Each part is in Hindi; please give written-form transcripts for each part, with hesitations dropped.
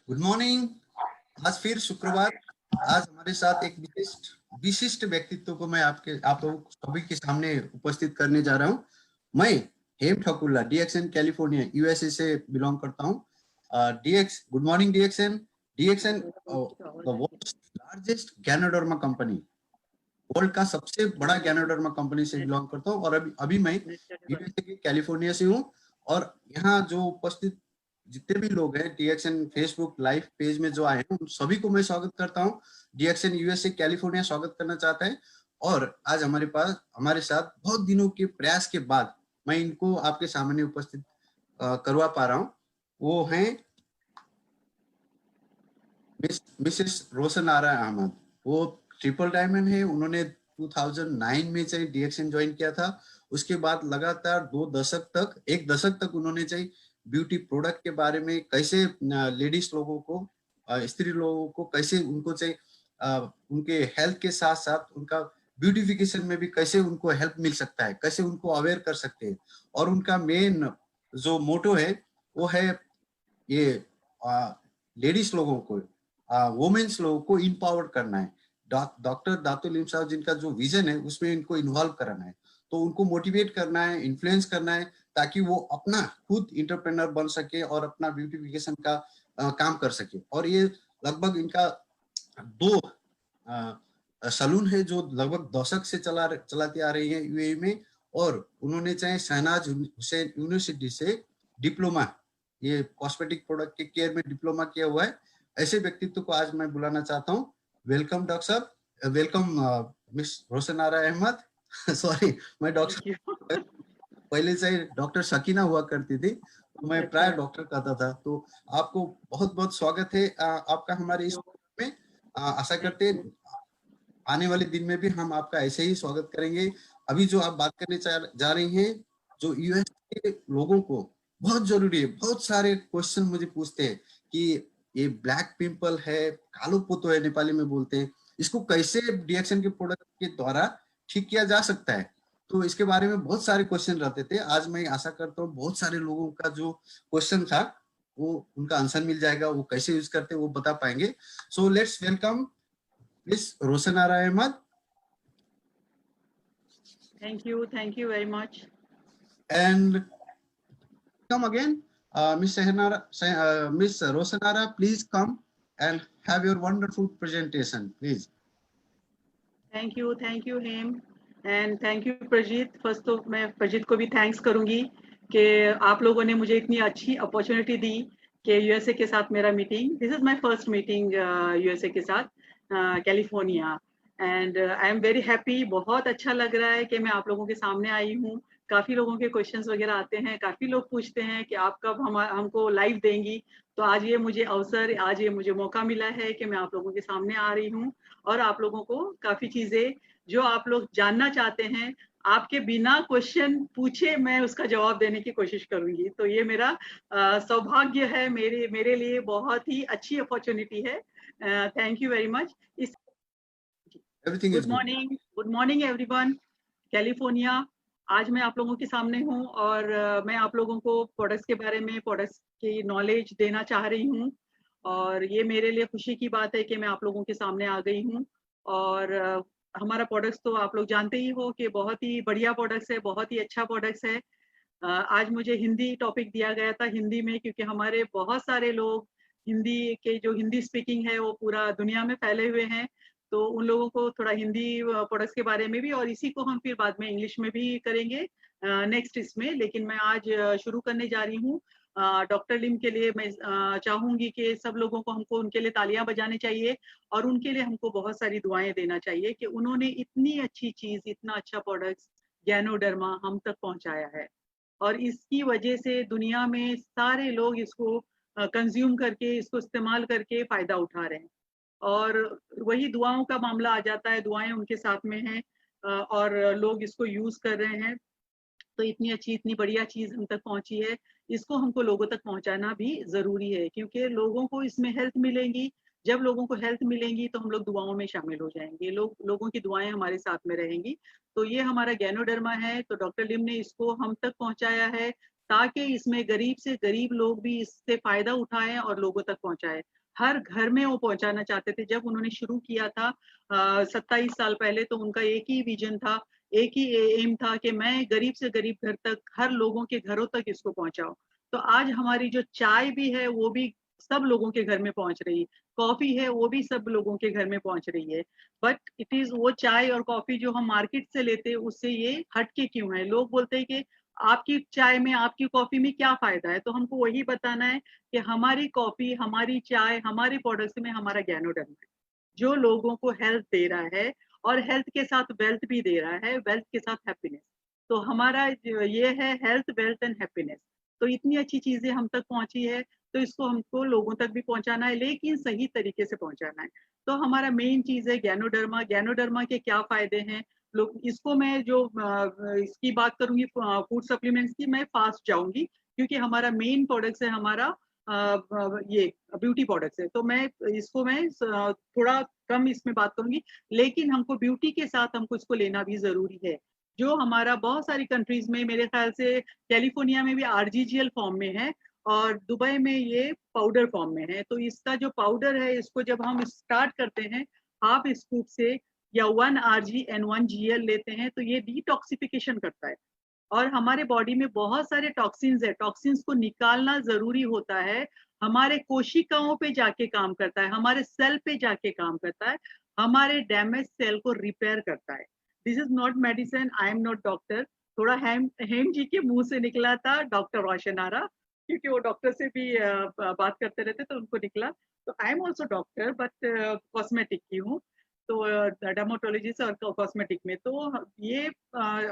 Good morning. आज फिर शुक्रवार। आज हमारे साथ एक विशिष्ट विशिष्ट व्यक्तित्व को मैं आप लोगों सभी के सामने उपस्थित करने जा रहा हूँ। मैं हेम ठाकुरला डीएक्सएन कैलिफोर्निया यूएसए से बिलोंग करता हूँ। DX good morning DXN. DXN the world's largest ganoderma company, world का सबसे बड़ा गैनोडर्मा कंपनी से बिलोंग करता हूँ और अभी मैं यूएसए के कैलिफोर्निया से हूँ। और यहाँ जो उपस्थित जितने भी लोग हैं डीएक्सएन फेसबुक लाइव पेज में जो आए हैं उन सभी को मैं स्वागत करता हूँ। डीएक्सएन यूएसए कैलिफोर्निया स्वागत करना चाहता है। और आज हमारे साथ बहुत दिनों के प्रयास के बाद मैं इनको आपके सामने उपस्थित करवा पा रहा हूँ। वो हैं मिसेस रोशन आरा अहमद। वो ट्रिपल डायमंड है। उन्होंने 2009 में चाहिए डीएक्सएन ज्वाइन किया था। उसके बाद लगातार एक दशक तक उन्होंने चाहिए ब्यूटी प्रोडक्ट के बारे में कैसे लेडीज लोगों को स्त्री लोगों को कैसे उनको चाहिए उनके हेल्थ के साथ साथ उनका ब्यूटिफिकेशन में भी कैसे उनको हेल्प मिल सकता है, कैसे उनको अवेयर कर सकते हैं। और उनका मेन जो मोटो है वो है ये लेडीज लोगों को वुमेन्स लोगों को इम्पावर करना है। डॉक्टर दातुल इल्म साहब जिनका जो विजन है उसमें इनको इन्वॉल्व कराना है, तो उनको मोटिवेट करना है, इन्फ्लुएंस करना है ताकि वो अपना खुद इंटरप्रेनर बन सके और अपना ब्यूटिफिकेशन का काम कर सके। और ये लगभग इनका 2 सलून है जो लगभग दशक से चलाती आ रही है यूएई में। और उन्होंने चाहे शहनाज हुसैन यूनिवर्सिटी से डिप्लोमा, ये कॉस्मेटिक प्रोडक्ट के केयर में डिप्लोमा किया हुआ है। ऐसे व्यक्तित्व को आज मैं बुलाना चाहता हूँ। वेलकम डॉक्टर साहब, welcome miss Roshan Ara Ahmad. Sorry, मैं डॉक्टर पहले से डॉक्टर शकीना हुआ करती थी तो मैं प्राय डॉक्टर कहता था। तो आपको बहुत बहुत स्वागत है आपका हमारे इस में। आशा करते हैं आने वाले दिन में भी हम आपका ऐसे ही स्वागत करेंगे। अभी जो आप बात करने जा रही हैं, जो यूएस के लोगों को बहुत जरूरी है। बहुत सारे क्वेश्चन मुझे पूछते हैं कि ये ब्लैक पिंपल है, कालो पोतो है नेपाली में बोलते हैं, इसको कैसे डीएक्सएन के प्रोडक्ट के द्वारा ठीक किया जा सकता है। तो इसके बारे में बहुत सारे क्वेश्चन रहते थे। आज मैं आशा करता हूँ बहुत सारे लोगों का जो क्वेश्चन था वो उनका आंसर मिल जाएगा, वो कैसे यूज करते हैं वो बता पाएंगे। So let's welcome miss Roshan Ara Ahmad. Thank you very much. And come again, Miss Rosanara, please come and have your wonderful presentation, please. Thank you, Hem, and thank you Prajit. First तो मैं प्रजीत को भी थैंक्स करूंगी कि आप लोगों ने मुझे इतनी अच्छी अपॉर्चुनिटी दी कि यूएसए के साथ मेरा meeting, this is my first meeting USA के साथ California, and I am very happy. बहुत अच्छा लग रहा है कि मैं आप लोगों के सामने आई हूँ। काफी लोगों के क्वेश्चंस वगैरह आते हैं, काफी लोग पूछते हैं कि आप कब हमको लाइव देंगी। तो आज ये मुझे अवसर, आज ये मुझे मौका मिला है कि मैं आप लोगों के सामने आ रही हूँ और आप लोगों को काफी चीजें जो आप लोग जानना चाहते हैं, आपके बिना क्वेश्चन पूछे मैं उसका जवाब देने की कोशिश करूंगी। तो ये मेरा सौभाग्य है, मेरे लिए बहुत ही अच्छी अपॉर्चुनिटी है। Thank you very much. Good morning everyone. California, आज मैं आप लोगों के सामने हूँ और मैं आप लोगों को प्रोडक्ट्स के बारे में, प्रोडक्ट्स की नॉलेज देना चाह रही हूँ। और ये मेरे लिए खुशी की बात है कि मैं आप लोगों के सामने आ गई हूँ। और हमारा प्रोडक्ट्स तो आप लोग जानते ही हो कि बहुत ही बढ़िया प्रोडक्ट्स है, बहुत ही अच्छा प्रोडक्ट्स है। आज मुझे हिंदी टॉपिक दिया गया था, हिंदी में, क्योंकि हमारे बहुत सारे लोग हिंदी के, जो हिंदी स्पीकिंग है वो पूरा दुनिया में फैले हुए हैं। तो उन लोगों को थोड़ा हिंदी प्रोडक्ट्स के बारे में भी, और इसी को हम फिर बाद में इंग्लिश में भी करेंगे नेक्स्ट इसमें। लेकिन मैं आज शुरू करने जा रही हूँ डॉक्टर लिम के लिए। मैं चाहूंगी कि सब लोगों को, हमको उनके लिए तालियां बजानी चाहिए और उनके लिए हमको बहुत सारी दुआएं देना चाहिए कि उन्होंने इतनी अच्छी चीज, इतना अच्छा प्रोडक्ट्स गैनोडर्मा हम तक पहुंचाया है। और इसकी वजह से दुनिया में सारे लोग इसको कंज्यूम करके, इसको इस्तेमाल करके फायदा उठा रहे हैं। और वही दुआओं का मामला आ जाता है, दुआएं उनके साथ में हैं और लोग इसको यूज कर रहे हैं। तो इतनी अच्छी, इतनी बढ़िया चीज हम तक पहुंची है, इसको हमको लोगों तक पहुंचाना भी जरूरी है, क्योंकि लोगों को इसमें हेल्थ मिलेंगी। जब लोगों को हेल्थ मिलेंगी तो हम लोग दुआओं में शामिल हो जाएंगे, लोगों की दुआएं हमारे साथ में रहेंगी। तो ये हमारा गैनोडर्मा है, तो डॉक्टर लिम ने इसको हम तक पहुंचाया है ताकि इसमें गरीब से गरीब लोग भी इससे फायदा उठाएं और लोगों तक पहुंचाएं। हर घर में वो पहुंचाना चाहते थे। जब उन्होंने शुरू किया था 27 साल पहले, तो उनका एक ही विजन था, एक ही एम था कि मैं गरीब से गरीब घर तक, हर लोगों के घरों तक इसको पहुंचाऊं। तो आज हमारी जो चाय भी है वो भी सब लोगों के घर में पहुंच रही है, कॉफी है वो भी सब लोगों के घर में पहुंच रही है। बट इट इज वो चाय और कॉफी जो हम मार्केट से लेते हैं उससे ये हटके क्यों है? लोग बोलते हैं कि आपकी चाय में, आपकी कॉफी में क्या फायदा है? तो हमको वही बताना है कि हमारी कॉफी, हमारी चाय, हमारी प्रोडक्ट्स में हमारा ज्ञानोडर्म है, जो लोगों को हेल्थ दे रहा है और हेल्थ के साथ वेल्थ भी दे रहा है, वेल्थ के साथ हैप्पीनेस। तो हमारा ये है हेल्थ, वेल्थ एंड हैप्पीनेस। तो इतनी अच्छी चीजें हम तक पहुंची है, तो इसको हमको लोगों तक भी पहुंचाना है, लेकिन सही तरीके से पहुंचाना है। तो हमारा मेन चीज है ज्ञानोडर्मा। ज्ञानोडर्मा के क्या फायदे हैं? लोग इसको, मैं जो इसकी बात करूंगी फूड सप्लीमेंट्स की, मैं फास्ट जाऊंगी क्योंकि हमारा मेन प्रोडक्ट्स है हमारा ये ब्यूटी प्रोडक्ट्स है। तो मैं इसको मैं थोड़ा कम इसमें बात करूंगी, लेकिन हमको ब्यूटी के साथ हमको इसको लेना भी जरूरी है। जो हमारा बहुत सारी कंट्रीज में, मेरे ख्याल से कैलिफोर्निया में भी आरजीजीएल फॉर्म में है और दुबई में ये पाउडर फॉर्म में है। तो इसका जो पाउडर है, इसको जब हम स्टार्ट करते हैं हाफ स्कूप से या 1 RG एंड 1 GL लेते हैं, तो ये डिटॉक्सिफिकेशन करता है और हमारे बॉडी में बहुत सारे टॉक्सिन्स है, टॉक्सिन्स को निकालना जरूरी होता है। हमारे कोशिकाओं पे जाके काम करता है, हमारे सेल पे जाके काम करता है, हमारे डैमेज सेल को रिपेयर करता है। This is not medicine, I am not doctor. थोड़ा हेम जी के मुंह से निकला था डॉक्टर रोशन आरा, क्योंकि वो डॉक्टर से भी बात करते रहते तो उनको निकला। तो I am also doctor, but cosmetic की हूँ, तो डर्माटोलॉजिस्ट और कॉस्मेटिक में। तो ये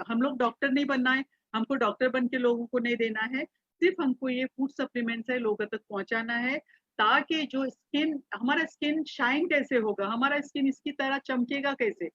हम लोग डॉक्टर नहीं बनना है, हमको डॉक्टर बन के लोगों को नहीं देना है, सिर्फ हमको ये फूड सप्लीमेंट्स है लोगों तक पहुंचाना है, ताकि जो स्किन, हमारा स्किन शाइन कैसे होगा, हमारा स्किन इसकी तरह चमकेगा कैसे,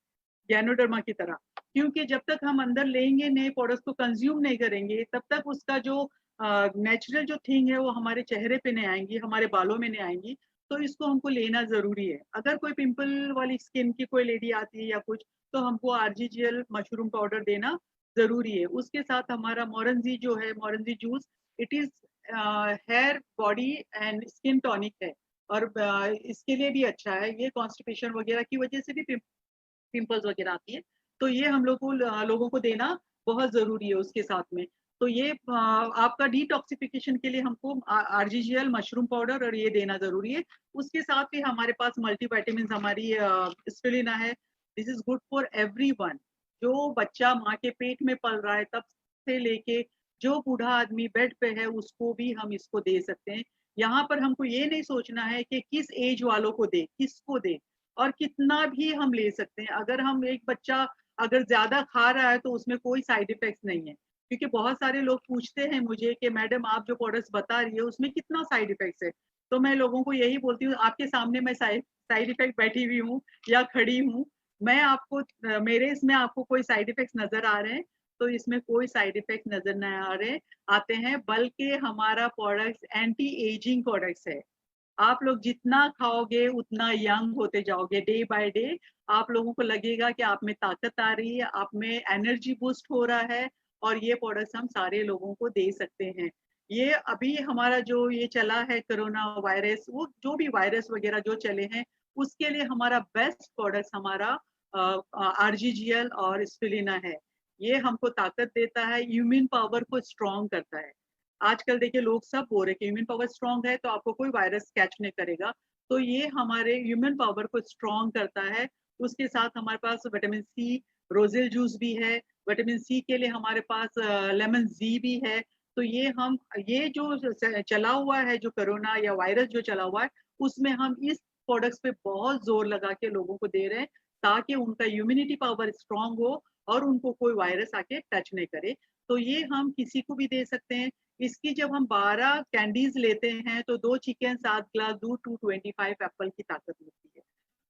गैनोडर्मा की तरह। क्योंकि जब तक हम अंदर लेंगे नहीं, प्रोडक्ट्स को कंज्यूम नहीं करेंगे, तब तक उसका जो नेचुरल जो थिंग है वो हमारे चेहरे पे नहीं आएंगी, हमारे बालों में नहीं आएंगी। तो इसको हमको लेना जरूरी है। अगर कोई पिंपल वाली स्किन की कोई लेडी आती है या कुछ, तो हमको आरजीजीएल मशरूम पाउडर देना जरूरी है। उसके साथ हमारा मोरंजी जो है, Morinzhi juice, it is hair, body and skin tonic है और इसके लिए भी अच्छा है। ये कॉन्स्टिपेशन वगैरह की वजह से भी पिंपल्स वगैरह आती है, तो ये हम लोगों को देना बहुत जरूरी है उसके साथ में। तो ये आपका डिटॉक्सिफिकेशन के लिए हमको आरजीजीएल मशरूम पाउडर और ये देना जरूरी है। उसके साथ ही हमारे पास मल्टीविटामिन हमारी स्पिरुलिना है। This is good for everyone. जो बच्चा माँ के पेट में पल रहा है तब से लेके जो बूढ़ा आदमी बेड पे है, उसको भी हम इसको दे सकते हैं। यहाँ पर हमको ये नहीं सोचना है कि किस एज वालों को दे, किसको दे, और कितना भी हम ले सकते हैं। अगर हम एक बच्चा अगर ज्यादा खा रहा है तो उसमें कोई साइड इफेक्ट्स नहीं है, क्योंकि बहुत सारे लोग पूछते हैं मुझे कि मैडम आप जो प्रोडक्ट्स बता रही है उसमें कितना साइड इफेक्ट्स है। तो मैं लोगों को यही बोलती हूँ, आपके सामने मैं साइड इफेक्ट बैठी हुई हूँ या खड़ी हूँ, मैं आपको मेरे इसमें आपको कोई साइड इफेक्ट्स नजर आ रहे हैं? तो इसमें कोई साइड इफेक्ट नजर नहीं आ रहे आते हैं, बल्कि हमारा प्रोडक्ट्स एंटी एजिंग प्रोडक्ट्स है। आप लोग जितना खाओगे उतना यंग होते जाओगे, डे बाय डे आप लोगों को लगेगा कि आप में ताकत आ रही है, आप में एनर्जी बूस्ट हो रहा है। और ये प्रोडक्ट्स हम सारे लोगों को दे सकते हैं। ये अभी हमारा जो ये चला है कोरोना वायरस, वो जो भी वायरस वगैरह जो चले हैं, उसके लिए हमारा बेस्ट प्रोडक्ट्स हमारा आरजीजीएल और स्पिरुलिना है। ये हमको ताकत देता है, इम्यून पावर को स्ट्रॉन्ग करता है। आजकल देखिए लोग सब बोल रहे हैं कि ह्यूमन पावर स्ट्रांग है तो आपको कोई वायरस कैच नहीं करेगा। तो ये हमारे ह्यूमन पावर को स्ट्रांग करता है। उसके साथ हमारे पास विटामिन सी रोजेल जूस भी है, विटामिन सी के लिए हमारे पास लेमन जी भी है। तो ये जो चला हुआ है, जो कोरोना या वायरस जो चला हुआ है, उसमें हम इस प्रोडक्ट्स पे बहुत जोर लगा के लोगों को दे रहे हैं, ताकि उनका इम्यूनिटी पावर स्ट्रांग हो और उनको कोई वायरस आके टच नहीं करे। तो ये हम किसी को भी दे सकते हैं। इसकी जब हम 12 कैंडीज लेते हैं तो 2 चिकन, 7 ग्लास दूध, 225 एप्पल की ताकत मिलती है।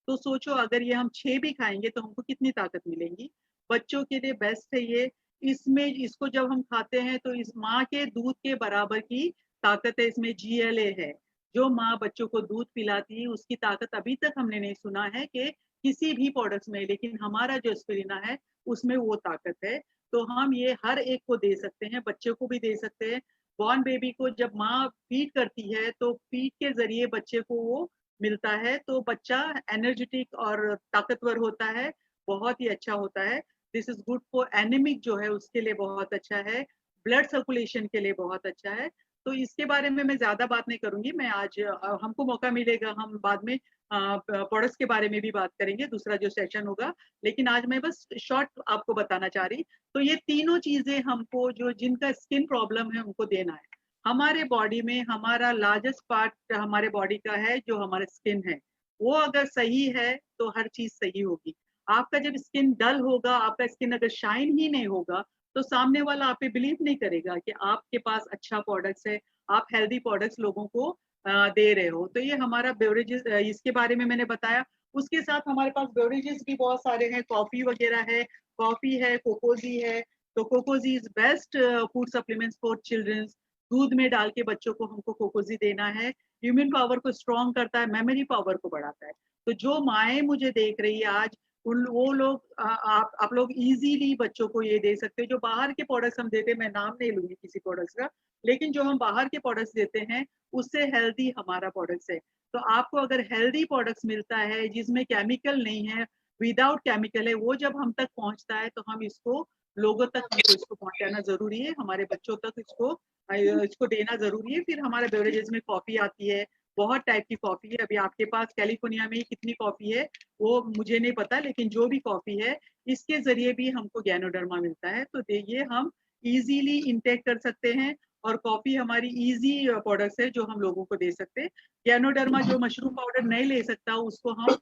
तो सोचो अगर ये हम 6 भी खाएंगे तो हमको कितनी ताकत मिलेगी। बच्चों के लिए बेस्ट है ये। इसमें इसको जब हम खाते हैं तो इस माँ के दूध के बराबर की ताकत है, इसमें GLA है। जो माँ बच्चों को दूध पिलाती है उसकी ताकत अभी तक हमने नहीं सुना है कि किसी भी प्रोडक्ट्स में, लेकिन हमारा जो स्पिरुलिना है उसमें वो ताकत है। तो हम ये हर एक को दे सकते हैं, बच्चे को भी दे सकते हैं। बॉर्न बेबी को जब माँ फीड करती है तो फीड के जरिए बच्चे को वो मिलता है, तो बच्चा एनर्जेटिक और ताकतवर होता है, बहुत ही अच्छा होता है। This is good for anaemic जो है उसके लिए बहुत अच्छा है, ब्लड सर्कुलेशन के लिए बहुत अच्छा है। तो इसके बारे में मैं ज्यादा बात नहीं करूंगी। मैं आज हमको मौका मिलेगा हम बाद में प्रोडक्ट्स के बारे में भी बात करेंगे, दूसरा जो सेशन होगा। लेकिन आज मैं बस शॉर्ट आपको बताना चाह रही। तो ये तीनों चीजें हमको, जो जिनका स्किन प्रॉब्लम है उनको देना है। हमारे बॉडी में हमारा लार्जेस्ट पार्ट हमारे बॉडी का है जो हमारा स्किन है, वो अगर सही है तो हर चीज सही होगी। आपका जब स्किन डल होगा, आपका स्किन अगर शाइन ही नहीं होगा, तो सामने वाला आप पे बिलीव नहीं करेगा कि आपके पास अच्छा प्रोडक्ट्स है, आप हेल्दी प्रोडक्ट्स लोगों को दे रहे हो। तो ये हमारा बेवरेजेस, इसके बारे में मैंने बताया। उसके साथ हमारे पास बेवरेजेस भी बहुत सारे हैं, कॉफी वगैरह है, कॉफी है, कोकोजी है। तो Cocozhi is best food supplements for childrens. दूध में डाल के बच्चों को हमको कोकोजी देना है। इम्यून पावर को स्ट्रॉन्ग करता है, मेमोरी पावर को बढ़ाता है। तो जो माएँ मुझे देख रही है आज, उन वो लोग आप लोग इजीली बच्चों को ये दे सकते हो। जो बाहर के प्रोडक्ट्स हम देते हैं, मैं नाम नहीं लूंगी किसी प्रोडक्ट्स का, लेकिन जो हम बाहर के प्रोडक्ट्स देते हैं उससे हेल्दी हमारा प्रोडक्ट्स है। तो आपको अगर हेल्दी प्रोडक्ट्स मिलता है जिसमें केमिकल नहीं है, विदाउट केमिकल है, वो जब हम तक पहुंचता है तो हम इसको लोगों तक हमको इसको पहुंचाना जरूरी है, हमारे बच्चों तक इसको देना जरूरी है। फिर हमारे बेवरेजेस में कॉफी आती है, बहुत टाइप की कॉफी है। अभी आपके पास कैलिफोर्निया में कितनी कॉफी है वो मुझे नहीं पता, लेकिन जो भी कॉफी है इसके जरिए भी हमको गैनोडर्मा मिलता है। तो ये हम इजीली इंटेक कर सकते हैं, और कॉफी हमारी इजी प्रोडक्ट्स है जो हम लोगों को दे सकते हैं। गैनोडर्मा जो मशरूम पाउडर नहीं ले सकता उसको हम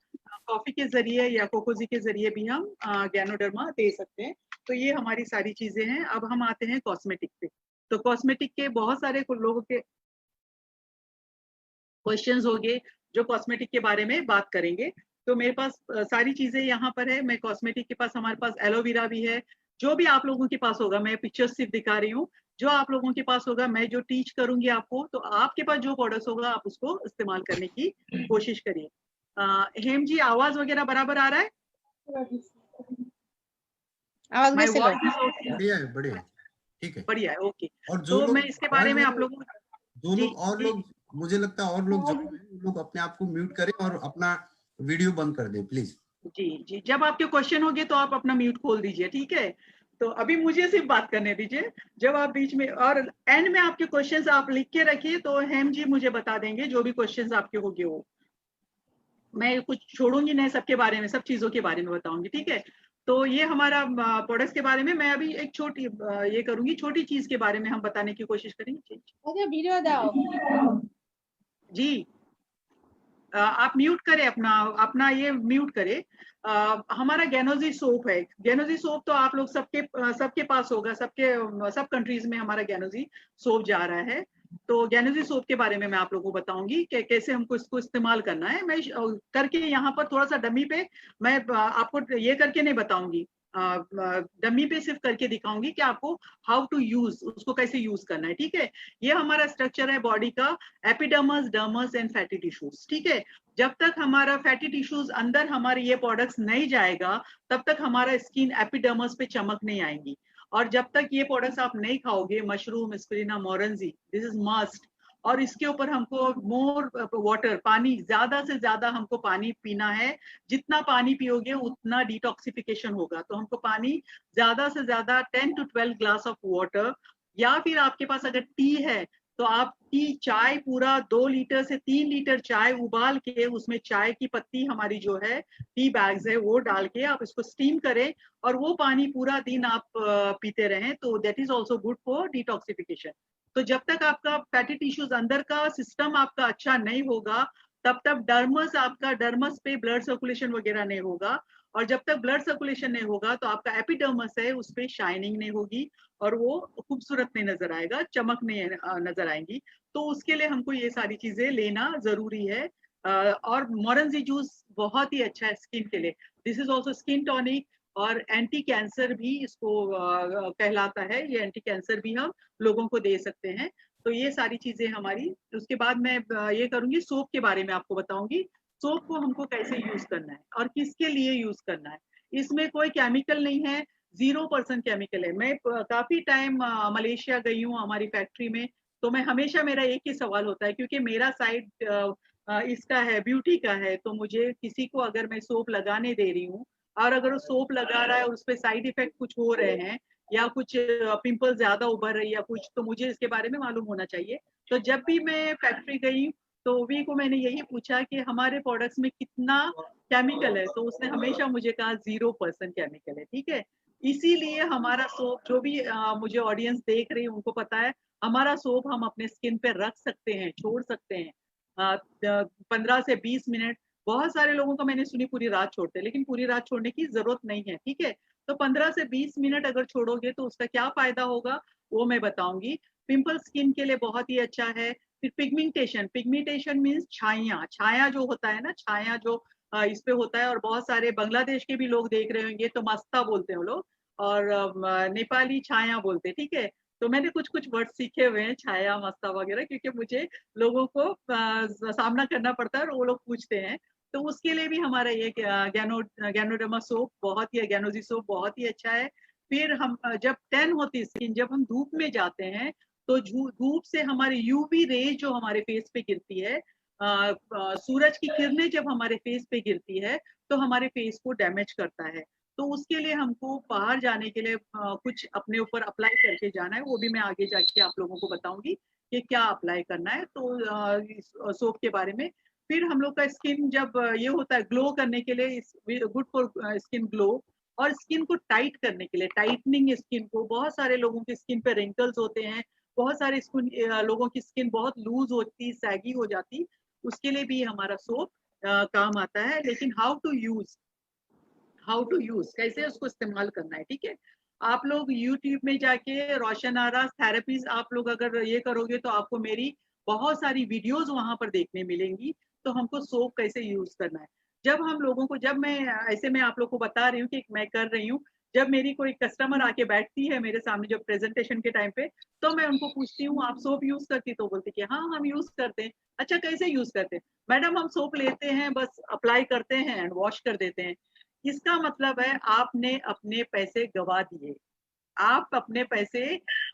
कॉफी के जरिए या कोकोजी के जरिए भी हम गैनोडर्मा दे सकते हैं। तो ये हमारी सारी चीजें हैं। अब हम आते हैं कॉस्मेटिक पे। तो कॉस्मेटिक के बहुत सारे लोगों के क्वेश्चंस होंगे जो कॉस्मेटिक के बारे में बात करेंगे। तो मेरे पास सारी चीजें यहाँ पर है। मैं कॉस्मेटिक के पास, हमारे पास एलोवेरा भी है। जो भी आप लोगों के पास होगा, मैं पिक्चर्स सिर्फ दिखा रही हूँ, जो आप लोगों के पास होगा मैं जो टीच करूंगी आपको, तो आपके पास जो प्रोडक्ट्स होगा आप उसको इस्तेमाल करने की कोशिश करिए। हेम जी, आवाज वगैरह बराबर आ रहा है? आवाज माय कैसे वॉइस लो? Is okay? बढ़िया है, बढ़िया है, ठीक है। बढ़िया है, ओके। और जो तो मैं लोग इसके और बारे में आप लोग लोगों जो जी लोग और जी लोग मुझे लगता है और लोग ज्वाइन हैं, वो लोग अपने आप को म्यूट करें और अपना वीडियो बंद कर दें प्लीज। जी जी, जब आपके क्वेश्चन होंगे तो आप अपना म्यूट खोल दीजिए, ठीक है? तो अभी मुझे सिर्फ बात करने दीजिए। जब आप बीच में और एंड में आपके क्वेश्चंस आप लिख के रखिए, तो हेम जी मुझे बता देंगे जो भी क्वेश्चंस आपके होंगे वो। मैं कुछ छोड़ूंगी नहीं, सबके बारे में, सब चीजों के बारे में बताऊंगी, ठीक है? तो ये हमारा प्रोडक्ट्स के बारे में। मैं अभी एक छोटी ये करूंगी, छोटी चीज के बारे में हम बताने की कोशिश करेंगे। अरे वीडियो दाओ। जी, आप म्यूट करें, अपना अपना ये म्यूट करें। हमारा गैनोजी सोप है। गैनोजी सोप तो आप लोग सबके पास होगा, सब कंट्रीज में हमारा गैनोजी सोप जा रहा है। तो गैनोजी सोप के बारे में मैं आप लोगों को बताऊंगी कि कैसे हमको इसको इस्तेमाल करना है। मैं करके यहाँ पर थोड़ा सा डमी पे मैं आपको ये करके नहीं बताऊंगी, डमी पे सिर्फ करके दिखाऊंगी कि आपको हाउ टू यूज, उसको कैसे यूज करना है, ठीक है? ये हमारा स्ट्रक्चर है बॉडी का, epidermis, dermis and fatty tissues, ठीक है? जब तक हमारा फैटी टिश्यूज अंदर हमारे ये प्रोडक्ट्स नहीं जाएगा, तब तक हमारा स्किन एपिडर्मस पे चमक नहीं आएंगी। और जब तक ये प्रोडक्ट्स आप नहीं खाओगे, mushroom, spirulina, Morinzhi, this is must. और इसके ऊपर हमको मोर वाटर, पानी, ज्यादा से ज्यादा हमको पानी पीना है। जितना पानी पियोगे उतना डिटॉक्सिफिकेशन होगा। तो हमको पानी ज्यादा से ज्यादा 10 to 12 ग्लास ऑफ वाटर, या फिर आपके पास अगर टी है तो आप टी, चाय पूरा 2 लीटर से 3 लीटर चाय उबाल के उसमें चाय की पत्ती हमारी जो है, टी बैग्स है, वो डाल के आप इसको स्टीम करें और वो पानी पूरा दिन आप पीते रहें, तो that is also good for detoxification. तो जब तक आपका फैटी टिश्यूज अंदर का सिस्टम आपका अच्छा नहीं होगा, तब तक डर्मस पे ब्लड सर्कुलेशन वगैरह नहीं होगा। और जब तक ब्लड सर्कुलेशन नहीं होगा तो आपका एपिडर्मस है उस पर शाइनिंग नहीं होगी, और वो खूबसूरत नहीं नजर आएगा, चमक नहीं नजर आएंगी। तो उसके लिए हमको ये सारी चीजें लेना जरूरी है। और मोरेंजी जूस बहुत ही अच्छा है स्किन के लिए। This is also skin tonic, और एंटी कैंसर भी इसको कहलाता है। ये एंटी कैंसर भी हम लोगों को दे सकते हैं। तो ये सारी चीजें हमारी। उसके बाद मैं ये करूंगी, सोप के बारे में आपको बताऊंगी। सोप को हमको कैसे यूज करना है और किसके लिए यूज करना है। इसमें कोई केमिकल नहीं है, 0% केमिकल है। मैं काफी टाइम मलेशिया गई हूँ, हमारी फैक्ट्री में तो मैं हमेशा, मेरा एक ही सवाल होता है, क्योंकि मेरा साइड इसका है, ब्यूटी का है, तो मुझे किसी को अगर मैं सोप लगाने दे रही हूँ और अगर वो सोप लगा रहा है और उसपे साइड इफेक्ट कुछ हो रहे हैं या कुछ पिंपल ज्यादा उभर रही है या कुछ, तो मुझे इसके बारे में मालूम होना चाहिए। तो जब भी मैं फैक्ट्री गई तो वी को मैंने यही पूछा कि हमारे प्रोडक्ट्स में कितना केमिकल है, तो उसने हमेशा मुझे कहा 0% केमिकल है, ठीक है। इसीलिए हमारा सोप, जो भी मुझे ऑडियंस देख रही है उनको पता है, हमारा सोप हम अपने स्किन पे रख सकते हैं, छोड़ सकते हैं 15 से 20 मिनट। बहुत सारे लोगों को मैंने सुनी पूरी रात छोड़ते हैं, लेकिन पूरी रात छोड़ने की जरूरत नहीं है, ठीक है। तो 15 से 20 मिनट अगर छोड़ोगे तो उसका क्या फायदा होगा वो मैं बताऊंगी। पिंपल स्किन के लिए बहुत ही अच्छा है। फिर पिगमेंटेशन, पिगमेंटेशन मीन्स छाया, छाया जो होता है ना, छाया जो इस पे होता है, और बहुत सारे बांग्लादेश के भी लोग देख रहे होंगे तो मस्ता बोलते हैं वो लोग, और नेपाली छाया बोलते हैं, ठीक है। तो मैंने कुछ कुछ वर्ड सीखे हुए हैं, छाया, मस्ता वगैरह, क्योंकि मुझे लोगों को सामना करना पड़ता है और वो लोग पूछते हैं। तो उसके लिए भी हमारा ये गैनोडर्मा सोप बहुत ही, गैनोजी सोप बहुत ही अच्छा है। फिर हम जब टैन होती है स्किन, जब हम धूप में जाते हैं तो धूप से हमारे यूवी रेज जो हमारे फेस पे गिरती है, सूरज की किरणें जब हमारे फेस पे गिरती है तो हमारे फेस को डैमेज करता है। तो उसके लिए हमको बाहर जाने के लिए कुछ अपने ऊपर अप्लाई करके जाना है, वो भी मैं आगे जाके आप लोगों को बताऊंगी कि क्या अप्लाई करना है, तो सोप के बारे में। फिर हम लोग का स्किन जब ये होता है ग्लो करने के लिए, गुड फॉर स्किन ग्लो, और स्किन को टाइट करने के लिए, टाइटनिंग स्किन को, बहुत सारे लोगों की स्किन पे रिंकल्स होते हैं, बहुत सारे स्किन लोगों की स्किन बहुत लूज होती, सैगी हो जाती, उसके लिए भी हमारा सोप काम आता है। लेकिन हाउ टू यूज, कैसे उसको इस्तेमाल करना है, ठीक है। आप लोग यूट्यूब में जाके रोशन आरा थेरेपीज आप लोग अगर ये करोगे तो आपको मेरी बहुत सारी वीडियोस वहां पर देखने मिलेंगी। तो हमको सोप कैसे यूज करना है, जब हम लोगों को, जब मैं ऐसे, मैं आप लोग को बता रही हूँ कि मैं कर रही हूँ, जब मेरी कोई कस्टमर आके बैठती है मेरे सामने जब प्रेजेंटेशन के टाइम पे, तो मैं उनको पूछती हूँ आप सोप यूज करती, तो बोलती कि हाँ हम यूज करते हैं। अच्छा कैसे यूज करते हैं? मैडम हम सोप लेते हैं, बस अप्लाई करते हैं एंड वॉश कर देते हैं। इसका मतलब है आपने अपने पैसे गवा दिए, आप अपने पैसे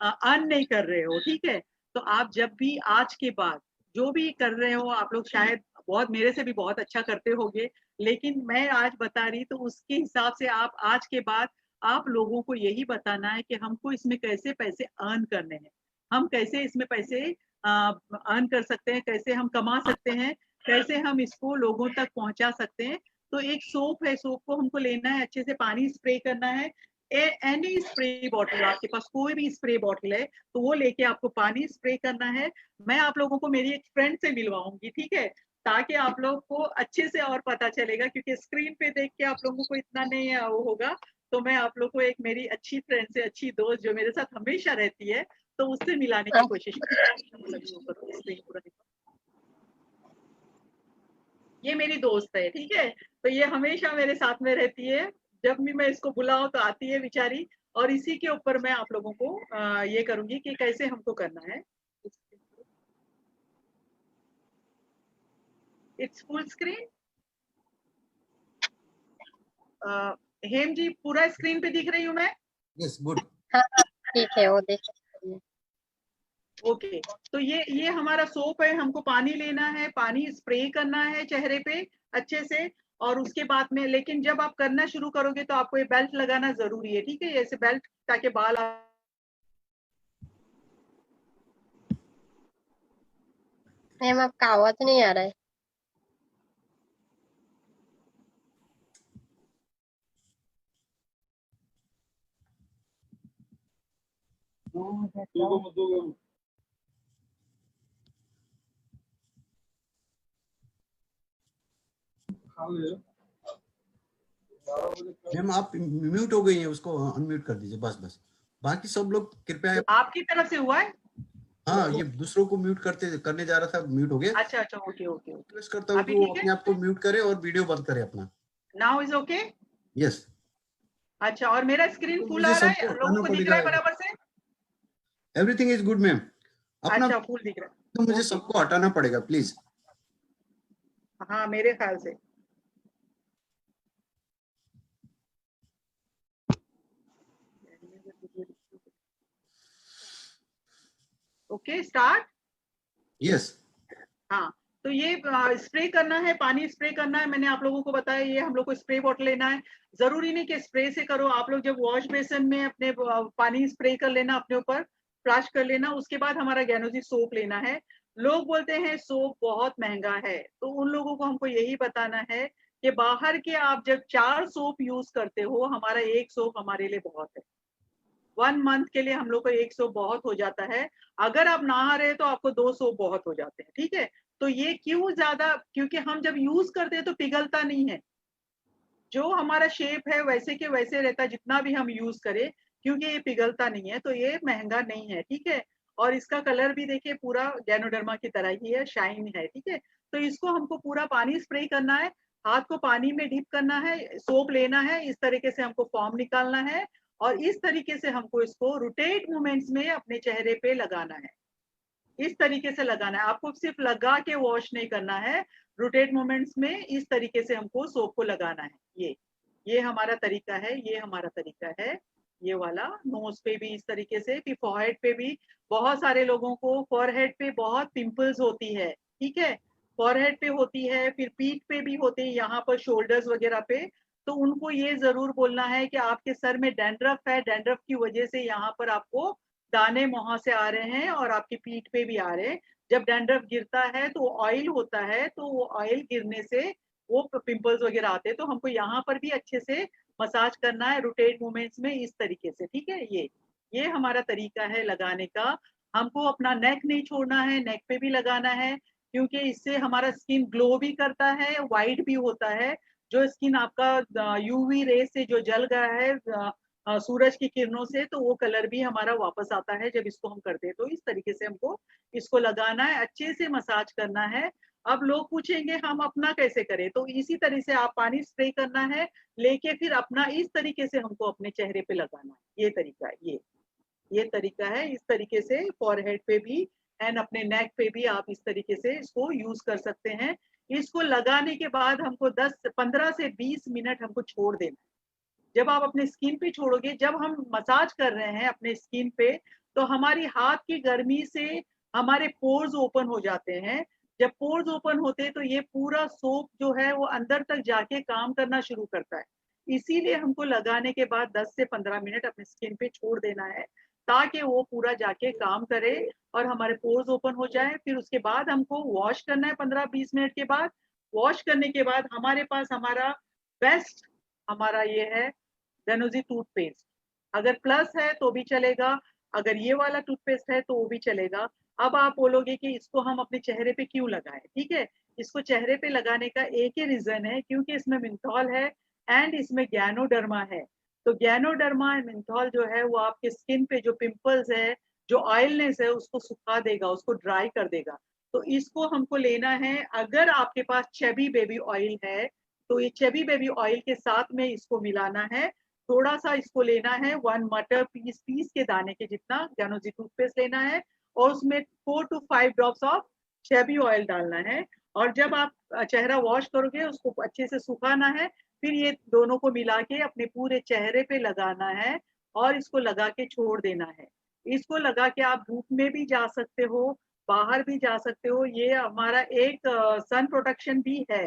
अर्न नहीं कर रहे हो, ठीक है। तो आप जब भी आज के बाद जो भी कर रहे हो, आप लोग शायद बहुत मेरे से भी बहुत अच्छा करते होगे, लेकिन मैं आज बता रही तो उसके हिसाब से आप आज के बाद आप लोगों को यही बताना है कि हमको इसमें कैसे पैसे अर्न करने हैं, हम कैसे इसमें पैसे अर्न कर सकते हैं, कैसे हम कमा सकते हैं, कैसे हम इसको लोगों तक पहुंचा सकते हैं। तो एक सोप है, सोप को हमको लेना है, अच्छे से पानी स्प्रे करना है। एनी स्प्रे बॉटल, आपके पास कोई भी स्प्रे बॉटल है तो वो लेके आपको पानी स्प्रे करना है। मैं आप लोगों को मेरी एक फ्रेंड से मिलवाऊंगी, ठीक है, ताकि आप लोग को अच्छे से और पता चलेगा, क्योंकि स्क्रीन पे देख के आप लोगों को इतना नहीं वो होगा। तो मैं आप लोग को एक मेरी अच्छी फ्रेंड से, अच्छी दोस्त जो मेरे साथ हमेशा रहती है, तो उससे मिलाने की कोशिश करूंगी। ये मेरी दोस्त है, ठीक है। तो ये हमेशा मेरे साथ में रहती है, जब भी मैं इसको बुलाऊं तो आती है बेचारी। और इसी के ऊपर मैं आप लोगों को ये करूंगी कि कैसे हमको करना है। It's full screen. Hem ji, पूरा स्क्रीन पे दिख रही हूँ मैं? Yes, good. हाँ ठीक है, वो देख सकते हैं। ओके। तो ये हमारा सोप है, हमको पानी लेना है, पानी स्प्रे करना है चेहरे पे अच्छे से। और उसके बाद में, लेकिन जब आप करना शुरू करोगे तो आपको ये बेल्ट लगाना जरूरी है, ठीक है, ऐसे बेल्ट, ताकि बाल मैम आपका आवाज नहीं आ रहा है। मैम आप म्यूट हो गई हैं, उसको अनम्यूट कर दीजिए, बस बस। बाकी सब लोग कृपया, आपकी तरफ से हुआ है? हाँ, ये दूसरों को म्यूट करने जा रहा था, म्यूट हो गया। अच्छा अच्छा, ओके ओके ओके। रिक्वेस्ट करता हूँ कि अभी वो ठीक है? अपने आप को म्यूट करे और वीडियो बंद करे अपना। Now is okay. यस। अच्छा, और मेरा स्क्रीन तो फुल मुझे आ रहा है, सबको लोगों हटाना को दिख रहा पड़ेगा। है बराबर से? Everything is good ma'am. अपना अच्छा, फुल दिख तो रहा है, मुझे ओके। सबको हटाना पड़ेगा प्लीज। हाँ, मेरे ख्याल से। Okay start. Yes. हाँ, तो ये स्प्रे करना है, पानी स्प्रे करना है। मैंने आप लोगों को बताया, ये हम लोग को स्प्रे बॉटल लेना है। जरूरी नहीं कि स्प्रे से करो, आप लोग जब वॉश बेसिन में अपने पानी स्प्रे कर लेना, अपने ऊपर फ्लैश कर लेना। उसके बाद हमारा गैनोजी सोप लेना है। लोग बोलते हैं सोप बहुत महंगा है, तो उन लोगों को हमको यही बताना है कि बाहर के आप जब 4 सोप यूज करते हो, हमारा एक सोप हमारे लिए बहुत है। 1 मंथ के लिए हम लोग को 1 सोप बहुत हो जाता है। अगर आप नहा रहे हैं तो आपको 2 सोप बहुत हो जाते हैं, ठीक है। तो ये क्यों ज्यादा, क्योंकि हम जब यूज करते हैं तो पिघलता नहीं है, जो हमारा शेप है वैसे के वैसे रहता है जितना भी हम यूज करें, क्योंकि ये पिघलता नहीं है, तो ये महंगा नहीं है, ठीक है। और इसका कलर भी देखिए पूरा गैनोडर्मा की तरह ही है, शाइन है, ठीक है। तो इसको हमको पूरा पानी स्प्रे करना है, हाथ को पानी में डिप करना है, सोप लेना है, इस तरीके से हमको फॉर्म निकालना है, और इस तरीके से हमको इसको रोटेट मूवमेंट्स में अपने चेहरे पे लगाना है। इस तरीके से लगाना है, आपको सिर्फ लगा के वॉश नहीं करना है, रोटेट मोमेंट्स में इस तरीके से हमको सोप को लगाना है। ये हमारा तरीका है, ये हमारा तरीका है। ये वाला नोज पे भी इस तरीके से, फिर फॉरहेड पे भी। बहुत सारे लोगों को फॉरहेड पे बहुत पिंपल्स होती है, ठीक है। फॉरहेड पे होती है, फिर पीठ पे भी होती है, यहाँ पर शोल्डर्स वगैरह पे। तो उनको ये जरूर बोलना है कि आपके सर में डैंड्रफ है, डैंड्रफ की वजह से यहाँ पर आपको दाने मुंह से आ रहे हैं और आपकी पीठ पे भी आ रहे हैं। जब डैंड्रफ गिरता है तो ऑयल होता है, तो वो ऑयल गिरने से वो पिंपल्स वगैरह आते हैं। तो हमको यहाँ पर भी अच्छे से मसाज करना है, रोटेट मूवमेंट्स में इस तरीके से, ठीक है। ये हमारा तरीका है लगाने का। हमको अपना नेक नहीं छोड़ना है, नेक पे भी लगाना है, क्योंकि इससे हमारा स्किन ग्लो भी करता है, वाइट भी होता है। जो स्किन आपका यूवी रे से जो जल गया है सूरज की किरणों से, तो वो कलर भी हमारा वापस आता है जब इसको हम करते हैं। तो इस तरीके से हमको इसको लगाना है, अच्छे से मसाज करना है। अब लोग पूछेंगे हम अपना कैसे करें, तो इसी तरह से आप पानी स्प्रे करना है, लेके फिर अपना इस तरीके से हमको अपने चेहरे पे लगाना है। ये तरीका है, ये तरीका है। इस तरीके से फॉरहेड पे भी एंड अपने नेक पे भी आप इस तरीके से इसको यूज कर सकते हैं। इसको लगाने के बाद हमको 15 से 20 मिनट हमको छोड़ देना है। जब आप अपने स्किन पे छोड़ोगे, जब हम मसाज कर रहे हैं अपने स्किन पे, तो हमारी हाथ की गर्मी से हमारे पोर्स ओपन हो जाते हैं। जब पोर्स ओपन होते हैं तो ये पूरा सोप जो है वो अंदर तक जाके काम करना शुरू करता है। इसीलिए हमको लगाने के बाद 10 से 15 मिनट अपने स्किन पे छोड़ देना है, ताकि वो पूरा जाके काम करे और हमारे पोर्स ओपन हो जाए। फिर उसके बाद हमको वॉश करना है 15-20 मिनट के बाद। वॉश करने के बाद हमारे पास हमारा बेस्ट हमारा ये है रेनोजी टूथपेस्ट। अगर प्लस है तो भी चलेगा, अगर ये वाला टूथपेस्ट है तो वो भी चलेगा। अब आप बोलोगे कि इसको हम अपने चेहरे पे क्यों लगाएं, ठीक है। इसको चेहरे पे लगाने का एक ही रीजन है, क्योंकि इसमें मिंथॉल है एंड इसमें गैनोडर्मा है। तो गैनोडर्मा एंड मिंथॉल जो है वो आपके स्किन पे जो पिंपल्स है, जो ऑयलनेस है, उसको सुखा देगा, उसको ड्राई कर देगा। तो इसको हमको लेना है। अगर आपके पास चेबी बेबी ऑयल है तो ये चेबी बेबी ऑयल के साथ में इसको मिलाना है। थोड़ा सा इसको लेना है, 1 मटर पीस के दाने के जितना गैनोजी टूथपेस्ट लेना है, और उसमें 4 to 5 ड्रॉप्स ऑफ चेबी ऑयल डालना है। और जब आप चेहरा वॉश करोगे उसको अच्छे से सुखाना है, फिर ये दोनों को मिला के अपने पूरे चेहरे पे लगाना है और इसको लगा के छोड़ देना है। इसको लगा के आप धूप में भी जा सकते हो, बाहर भी जा सकते हो। ये हमारा एक सन प्रोटेक्शन भी है।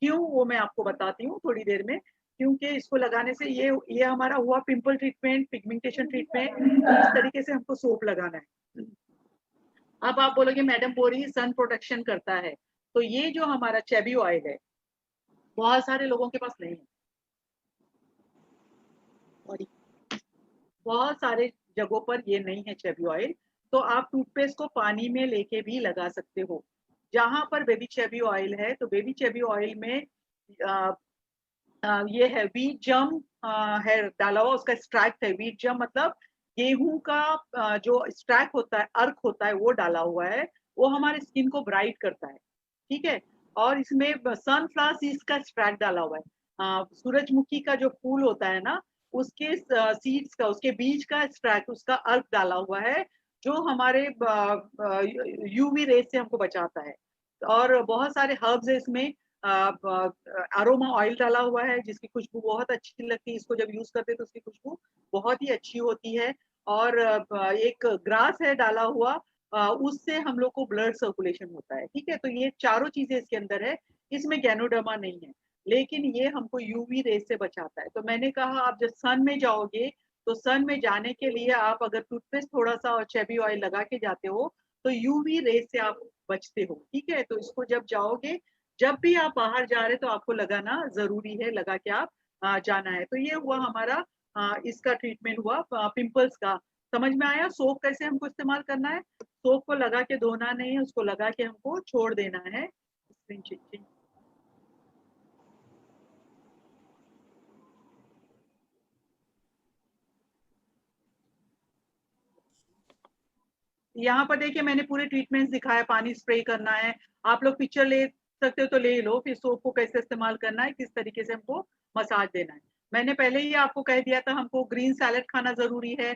क्यों, वो मैं आपको बताती हूँ थोड़ी देर में। क्योंकि इसको लगाने से ये हमारा हुआ पिंपल ट्रीटमेंट, पिगमेंटेशन ट्रीटमेंट। तो इस तरीके से हमको सोप लगाना है। अब आप बोलोगे मैडम बोरी सन प्रोटेक्शन करता है, तो ये जो हमारा चेबी ऑयल है बहुत सारे लोगों के पास नहीं है, और बहुत सारे जगहों पर ये नहीं है चेबी ऑयल। तो आप टूथपेस्ट को पानी में लेके भी लगा सकते हो। जहां पर बेबी चेबी ऑयल है, तो बेबी चेबी ऑयल में ये है व्हीट जम है डाला हुआ, उसका एक्सट्रैक्ट है। व्हीट जम मतलब गेहूं का जो एक्सट्रैक्ट होता है, अर्क होता है, वो डाला हुआ है। वो हमारे स्किन को ब्राइट करता है, ठीक है। और इसमें सनफ्लावर सीड्स का एक्सट्रैक्ट डाला हुआ है। सूरजमुखी का जो फूल होता है ना, उसके सीड्स का, उसके बीज का एक्सट्रैक्ट, उसका अर्क डाला हुआ है, जो हमारे यूवी रेस से हमको बचाता है। और बहुत सारे हर्ब्स है इसमें। अरोमा ऑयल डाला हुआ है जिसकी खुशबू बहुत अच्छी लगती है। इसको जब यूज करते हैं तो उसकी खुशबू बहुत ही अच्छी होती है। और एक ग्रास है डाला हुआ, उससे हम लोग को ब्लड सर्कुलेशन होता है, ठीक है। तो ये चारों चीजें इसके अंदर है, इसमें गैनोडर्मा नहीं है, लेकिन ये हमको यूवी रेस से बचाता है। तो मैंने कहा आप जब सन में जाओगे तो सन में जाने के लिए आप अगर टूथपेस्ट थोड़ा सा और चेबी ऑयल लगा के जाते हो तो यूवी रेस से आप बचते हो, ठीक है। तो इसको जब जाओगे, जब भी आप बाहर जा रहे तो आपको लगाना जरूरी है, लगा के आप जाना है। तो ये हुआ हमारा इसका ट्रीटमेंट हुआ पिंपल्स का। समझ में आया सोप कैसे हमको इस्तेमाल करना है? सोप को लगा के धोना नहीं है, उसको लगा के हमको छोड़ देना है। यहाँ पर देखिए मैंने पूरे ट्रीटमेंट्स दिखाया, पानी स्प्रे करना है, आप लोग पिक्चर ले सकते हो तो ले लो, फिर सोप को कैसे इस्तेमाल करना है, किस तरीके से हमको मसाज देना है। मैंने पहले ही आपको कह दिया था हमको ग्रीन सैलेड खाना जरूरी है,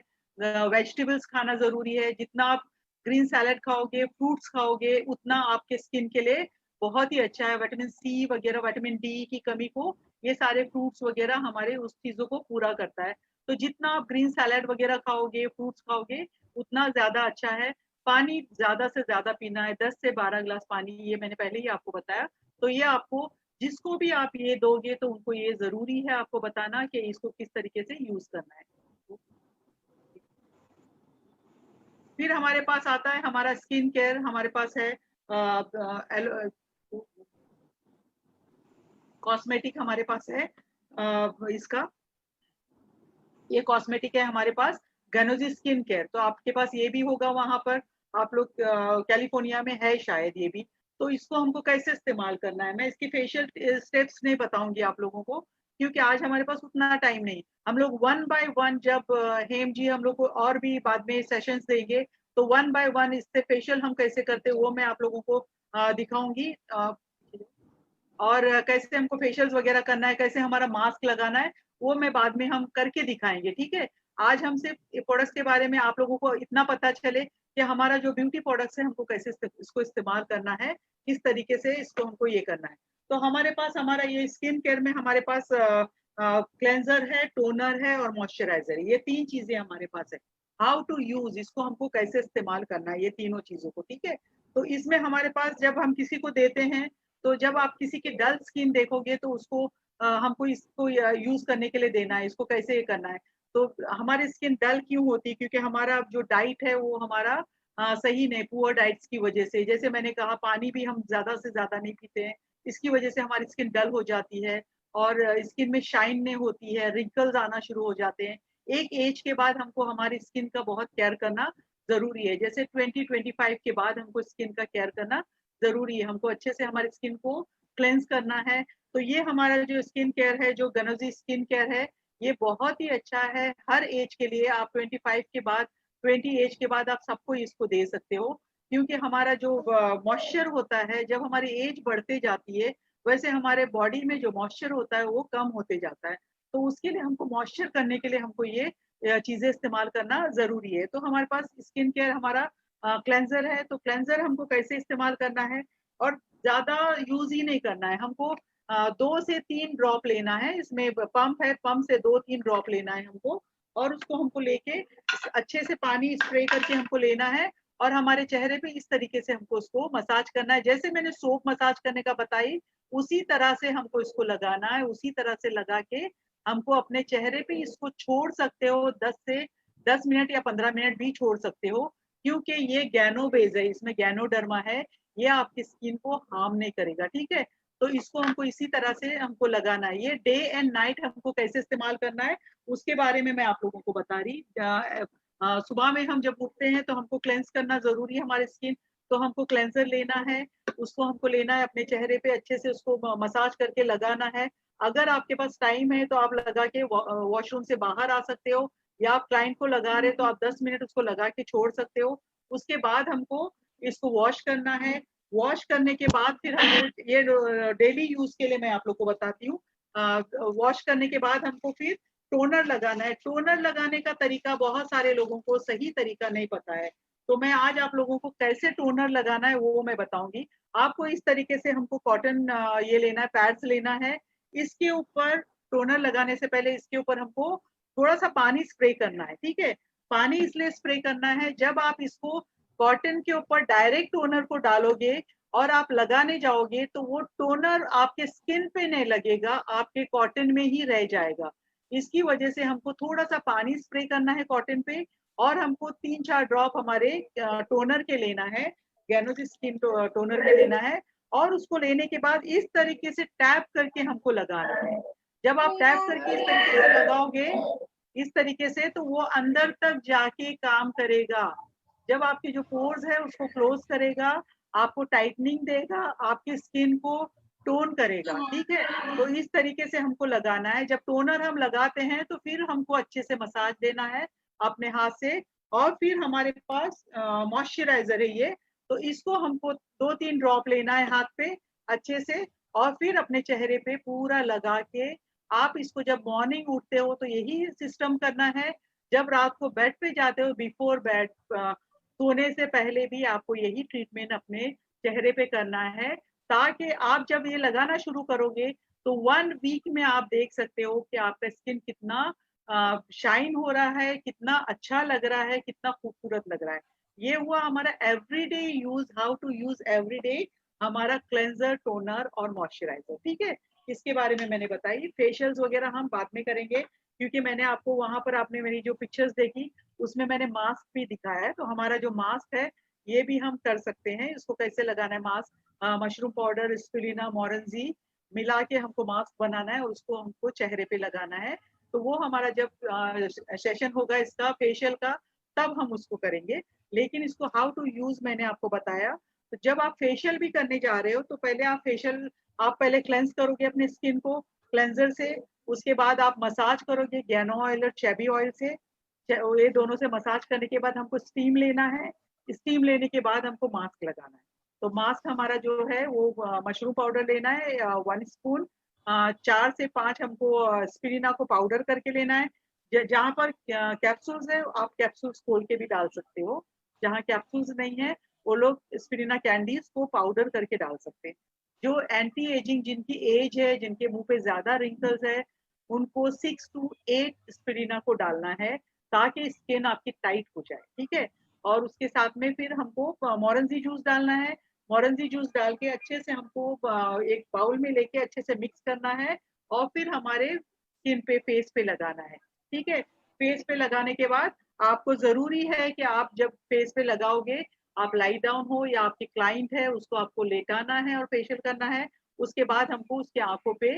वेजिटेबल्स खाना जरूरी है। जितना आप ग्रीन सैलेड खाओगे, फ्रूट्स खाओगे, उतना आपके स्किन के लिए बहुत ही अच्छा है। विटामिन सी वगैरह, विटामिन डी की कमी को ये सारे फ्रूट्स वगैरह हमारे उस चीजों को पूरा करता है। तो जितना आप ग्रीन सैलेड वगैरह खाओगे, फ्रूट्स खाओगे, उतना ज्यादा अच्छा है। पानी ज्यादा से ज्यादा पीना है, 10 से 12 ग्लास पानी, ये मैंने पहले ही आपको बताया। तो ये आपको जिसको भी आप ये दोगे तो उनको ये जरूरी है आपको बताना कि इसको किस तरीके से यूज करना है। फिर हमारे पास आता है हमारा स्किन केयर, हमारे पास है कॉस्मेटिक हमारे पास है इसका, ये कॉस्मेटिक है हमारे पास गैनोजी स्किन केयर। तो आपके पास ये भी होगा वहां पर, आप लोग कैलिफोर्निया में है शायद ये भी। तो इसको हमको कैसे इस्तेमाल करना है, मैं इसकी फेशियल स्टेप्स नहीं बताऊंगी आप लोगों को, क्योंकि आज हमारे पास उतना टाइम नहीं। हम लोग वन बाय वन, जब हेम जी हम लोग को और भी बाद में सेशंस देंगे तो वन बाय वन इससे फेशियल हम कैसे करते हैं वो मैं आप लोगों को दिखाऊंगी। और कैसे हमको फेशियल्स वगैरह करना है, कैसे हमारा मास्क लगाना है, वो मैं बाद में हम करके दिखाएंगे, ठीक है। आज हम सिर्फ प्रोडक्ट्स के बारे में आप लोगों को इतना पता चले कि हमारा जो ब्यूटी प्रोडक्ट्स है हमको कैसे इसको इस्तेमाल करना है, किस तरीके से इसको हमको ये करना है। तो हमारे पास हमारा ये स्किन केयर में हमारे पास क्लेंजर है, टोनर है और मॉइस्चराइजर, ये तीन चीजें हमारे पास है। हाउ टू यूज, इसको हमको कैसे इस्तेमाल करना है, ये तीनों चीजों को, ठीक है। तो इसमें हमारे पास जब हम किसी को देते हैं, तो जब आप किसी की डल स्किन देखोगे तो उसको हमको इसको यूज करने के लिए देना है, इसको कैसे ये करना है। तो हमारी स्किन डल क्यों होती है? क्योंकि हमारा जो डाइट है वो हमारा सही नहीं, पुअर डाइट्स की वजह से। जैसे मैंने कहा पानी भी हम ज्यादा से ज्यादा नहीं पीते हैं, इसकी वजह से हमारी स्किन डल हो जाती है और स्किन में शाइन नहीं होती है, रिंकल्स आना शुरू हो जाते हैं। एक एज के बाद हमको हमारी स्किन का बहुत केयर करना जरूरी है, जैसे 20-25 के बाद हमको स्किन का केयर करना जरूरी है, हमको अच्छे से हमारी स्किन को क्लेंस करना है। तो ये हमारा जो स्किन केयर है, जो गनोजी स्किन केयर है, ये बहुत ही अच्छा है हर एज के लिए। आप 25 के बाद, 20 एज के बाद आप सबको इसको दे सकते हो, क्योंकि हमारा जो मॉइस्चर होता है, जब हमारी एज बढ़ते जाती है वैसे हमारे बॉडी में जो मॉइस्चर होता है वो कम होते जाता है। तो उसके लिए हमको मॉइस्चर करने के लिए हमको ये चीजें इस्तेमाल करना जरूरी है। तो हमारे पास स्किन केयर हमारा क्लेंजर है, तो क्लेंजर हमको कैसे इस्तेमाल करना है, और ज्यादा यूज ही नहीं करना है हमको, 2 से 3 ड्रॉप लेना है, इसमें पंप है, पंप से 2-3 ड्रॉप लेना है हमको, और उसको हमको लेके अच्छे से पानी स्प्रे करके हमको लेना है, और हमारे चेहरे पे इस तरीके से हमको उसको मसाज करना है। जैसे मैंने सोप मसाज करने का बताई उसी तरह से हमको इसको लगाना है, उसी तरह से लगा के हमको अपने चेहरे पे इसको छोड़ सकते हो, 10 मिनट या 15 मिनट भी छोड़ सकते हो, क्योंकि ये गैनो बेस है, इसमें गैनोडर्मा है, ये आपकी स्किन को हार्म नहीं करेगा, ठीक है। तो इसको हमको इसी तरह से हमको लगाना है। ये डे एंड नाइट हमको कैसे इस्तेमाल करना है उसके बारे में मैं आप लोगों को बता रही। सुबह में हम जब उठते हैं तो हमको क्लेंस करना जरूरी है हमारी स्किन, तो हमको क्लेंजर लेना है, उसको हमको लेना है अपने चेहरे पे, अच्छे से उसको मसाज करके लगाना है। अगर आपके पास टाइम है तो आप लगा के वॉशरूम से बाहर आ सकते हो, या आप क्लाइंट को लगा रहे तो आप 10 मिनट उसको लगा के छोड़ सकते हो। उसके बाद हमको इसको वॉश करना है। वॉश करने के बाद फिर हम ये डेली यूज के लिए मैं आप लोग को बताती हूँ। वॉश करने के बाद हमको फिर टोनर लगाना है। टोनर लगाने का तरीका बहुत सारे लोगों को सही तरीका नहीं पता है, तो मैं आज आप लोगों को कैसे टोनर लगाना है वो मैं बताऊंगी आपको। इस तरीके से हमको कॉटन ये लेना है, पैड्स लेना है, इसके ऊपर टोनर लगाने से पहले इसके ऊपर हमको थोड़ा सा पानी स्प्रे करना है, ठीक है। पानी इसलिए स्प्रे करना है, जब आप इसको कॉटन के ऊपर डायरेक्ट टोनर को डालोगे और आप लगाने जाओगे तो वो टोनर आपके स्किन पे नहीं लगेगा, आपके कॉटन में ही रह जाएगा। इसकी वजह से हमको थोड़ा सा पानी स्प्रे करना है कॉटन पे और हमको 3-4 ड्रॉप हमारे टोनर के लेना है, गैनोसिस स्किन टोनर के लेना है और उसको लेने के बाद इस तरीके से टैप करके हमको लगाना है। जब आप टैप करके इस तरीके से लगाओगे इस तरीके से तो वो अंदर तक जाके काम करेगा। जब आपके जो पोर्स है उसको क्लोज करेगा, आपको टाइटनिंग देगा, आपकी स्किन को टोन करेगा, ठीक है। तो इस तरीके से हमको लगाना है। जब टोनर हम लगाते हैं तो फिर हमको अच्छे से मसाज देना है अपने हाथ से और फिर हमारे पास मॉइस्चराइजर है ये, तो इसको हमको 2-3 ड्रॉप लेना है हाथ पे अच्छे से और फिर अपने चेहरे पे पूरा लगा के आप इसको जब मॉर्निंग उठते हो तो यही सिस्टम करना है। जब रात को बेड पे जाते हो बिफोर बेड सोने से पहले भी आपको यही ट्रीटमेंट अपने चेहरे पे करना है ताकि आप जब ये लगाना शुरू करोगे तो 1 वीक में आप देख सकते हो कि आपका स्किन कितना शाइन हो रहा है, कितना अच्छा लग रहा है, कितना खूबसूरत लग रहा है। ये हुआ हमारा everyday use, how to use everyday हमारा क्लेंजर, टोनर और मॉइस्चराइजर, ठीक है। इसके बारे में मैंने बताई। फेशियल्स वगैरह हम बाद में करेंगे क्योंकि मैंने आपको वहां पर आपने मेरी जो पिक्चर्स देखी उसमें मैंने मास्क भी दिखाया है। तो हमारा जो मास्क है ये भी हम कर सकते हैं। इसको कैसे लगाना है मास्क, मशरूम पाउडर, स्पिरुलिना, मोरेंजी मिला के हमको मास्क बनाना है और उसको हमको चेहरे पे लगाना है। तो वो हमारा जब सेशन होगा इसका फेशियल का तब हम उसको करेंगे। लेकिन इसको हाउ टू यूज मैंने आपको बताया। तो जब आप फेशियल भी करने जा रहे हो तो पहले आप पहले क्लेंस करोगे अपने स्किन को क्लेंजर से, उसके बाद आप मसाज करोगे गैनो ऑयल और चेबी ऑयल से। ये दोनों से मसाज करने के बाद हमको स्टीम लेना है। स्टीम लेने के बाद हमको मास्क लगाना है। तो मास्क हमारा जो है वो मशरूम पाउडर लेना है 1 स्पून, 4 से 5 हमको स्पिरुलिना को पाउडर करके लेना है। जहाँ पर कैप्सूल्स है आप कैप्सूल्स खोल के भी डाल सकते हो। जहाँ कैप्सूल्स नहीं है वो लोग स्पिरुलिना कैंडीज को पाउडर करके डाल सकते हैं। जो एंटी एजिंग जिनकी एज है, जिनके मुंह पे ज्यादा रिंकल्स है, उनको 6 to 8 स्पिरुलिना को डालना है ताकि स्किन आपकी टाइट हो जाए, ठीक है। और उसके साथ में फिर हमको मोरेंजी जूस डालना है। मोरेंजी जूस डाल के अच्छे से हमको एक बाउल में लेके अच्छे से मिक्स करना है और फिर हमारे स्किन पे फेस पे लगाना है, ठीक है। फेस पे लगाने के बाद आपको जरूरी है कि आप जब फेस पे लगाओगे आप लाई डाउन हो या आपके क्लाइंट है उसको आपको लेटाना है और फेशियल करना है। उसके बाद हमको उसके आंखों पे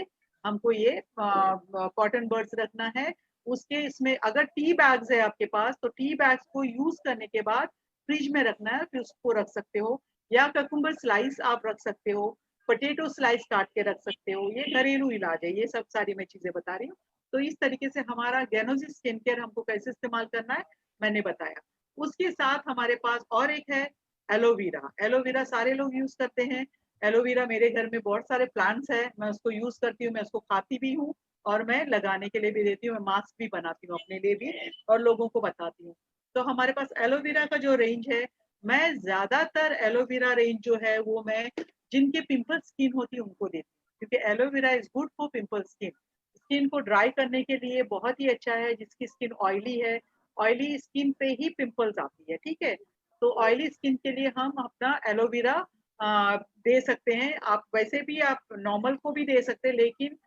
हमको ये कॉटन बर्ड्स रखना है। उसके इसमें अगर टी बैग्स है आपके पास तो टी बैग्स को यूज करने के बाद फ्रिज में रखना है, फिर उसको रख सकते हो। या ककुम्बर स्लाइस आप रख सकते हो, पोटेटो स्लाइस काट के रख सकते हो। ये घरेलू इलाज है, ये सब सारी मैं चीजें बता रही हूँ। तो इस तरीके से हमारा गैनोसिस स्किन केयर हमको कैसे इस्तेमाल करना है मैंने बताया। उसके साथ हमारे पास और एक है एलोवेरा। एलोवेरा सारे लोग यूज करते हैं। एलोवेरा मेरे घर में बहुत सारे प्लांट्स है, मैं उसको यूज करती हूँ, मैं उसको खाती भी हूँ और मैं लगाने के लिए भी देती हूँ, मैं मास्क भी बनाती हूँ अपने लिए भी और लोगों को बताती हूँ। तो हमारे पास एलोवेरा का जो रेंज है, मैं ज्यादातर एलोवेरा रेंज जो है वो मैं जिनके पिंपल स्किन होती है उनको देती हूँ क्योंकि aloe vera is good for pimple skin. Skin को ड्राई करने के लिए बहुत ही अच्छा है। जिसकी स्किन ऑयली है, ऑयली स्किन पे ही पिंपल्स आती है, ठीक है। तो ऑयली स्किन के लिए हम अपना एलोवेरा दे सकते हैं। आप वैसे भी आप नॉर्मल को भी दे सकते हैं लेकिन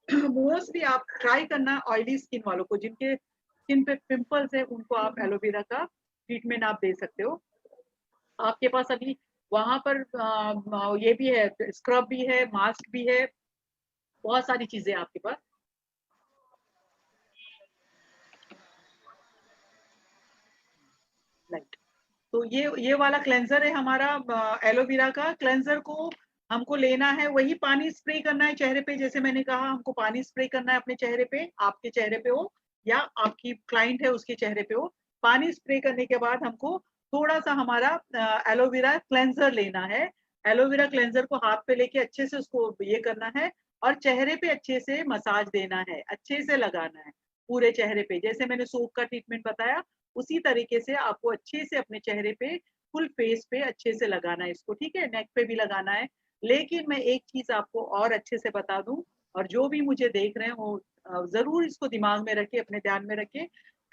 मोस्टली आप ट्राई करना ऑयली स्किन वालों को, जिनके स्किन पे पिंपल्स है उनको आप एलोवेरा का ट्रीटमेंट आप दे सकते हो। आपके पास अभी वहां पर ये भी है, स्क्रब भी है, मास्क भी है, बहुत सारी चीजें आपके पास। राइट। तो ये वाला क्लेंजर है हमारा एलोवेरा का। क्लेंजर को हमको लेना है, वही पानी स्प्रे करना है चेहरे पे। जैसे मैंने कहा हमको पानी स्प्रे करना है अपने चेहरे पे, आपके चेहरे पे हो या आपकी क्लाइंट है उसके चेहरे पे हो। पानी स्प्रे करने के बाद हमको थोड़ा सा हमारा एलोवेरा क्लेंजर लेना है। एलोवेरा क्लेंजर को हाथ पे लेके अच्छे से उसको ये करना है और चेहरे पे अच्छे से मसाज देना है, अच्छे से लगाना है पूरे चेहरे पे। जैसे मैंने सोप का ट्रीटमेंट बताया उसी तरीके से आपको अच्छे से अपने चेहरे पे फुल फेस पे अच्छे से लगाना है इसको, ठीक है। नेक पे भी लगाना है। लेकिन मैं एक चीज आपको और अच्छे से बता दूं और जो भी मुझे देख रहे हैं वो जरूर इसको दिमाग में रखे, अपने ध्यान में रखे।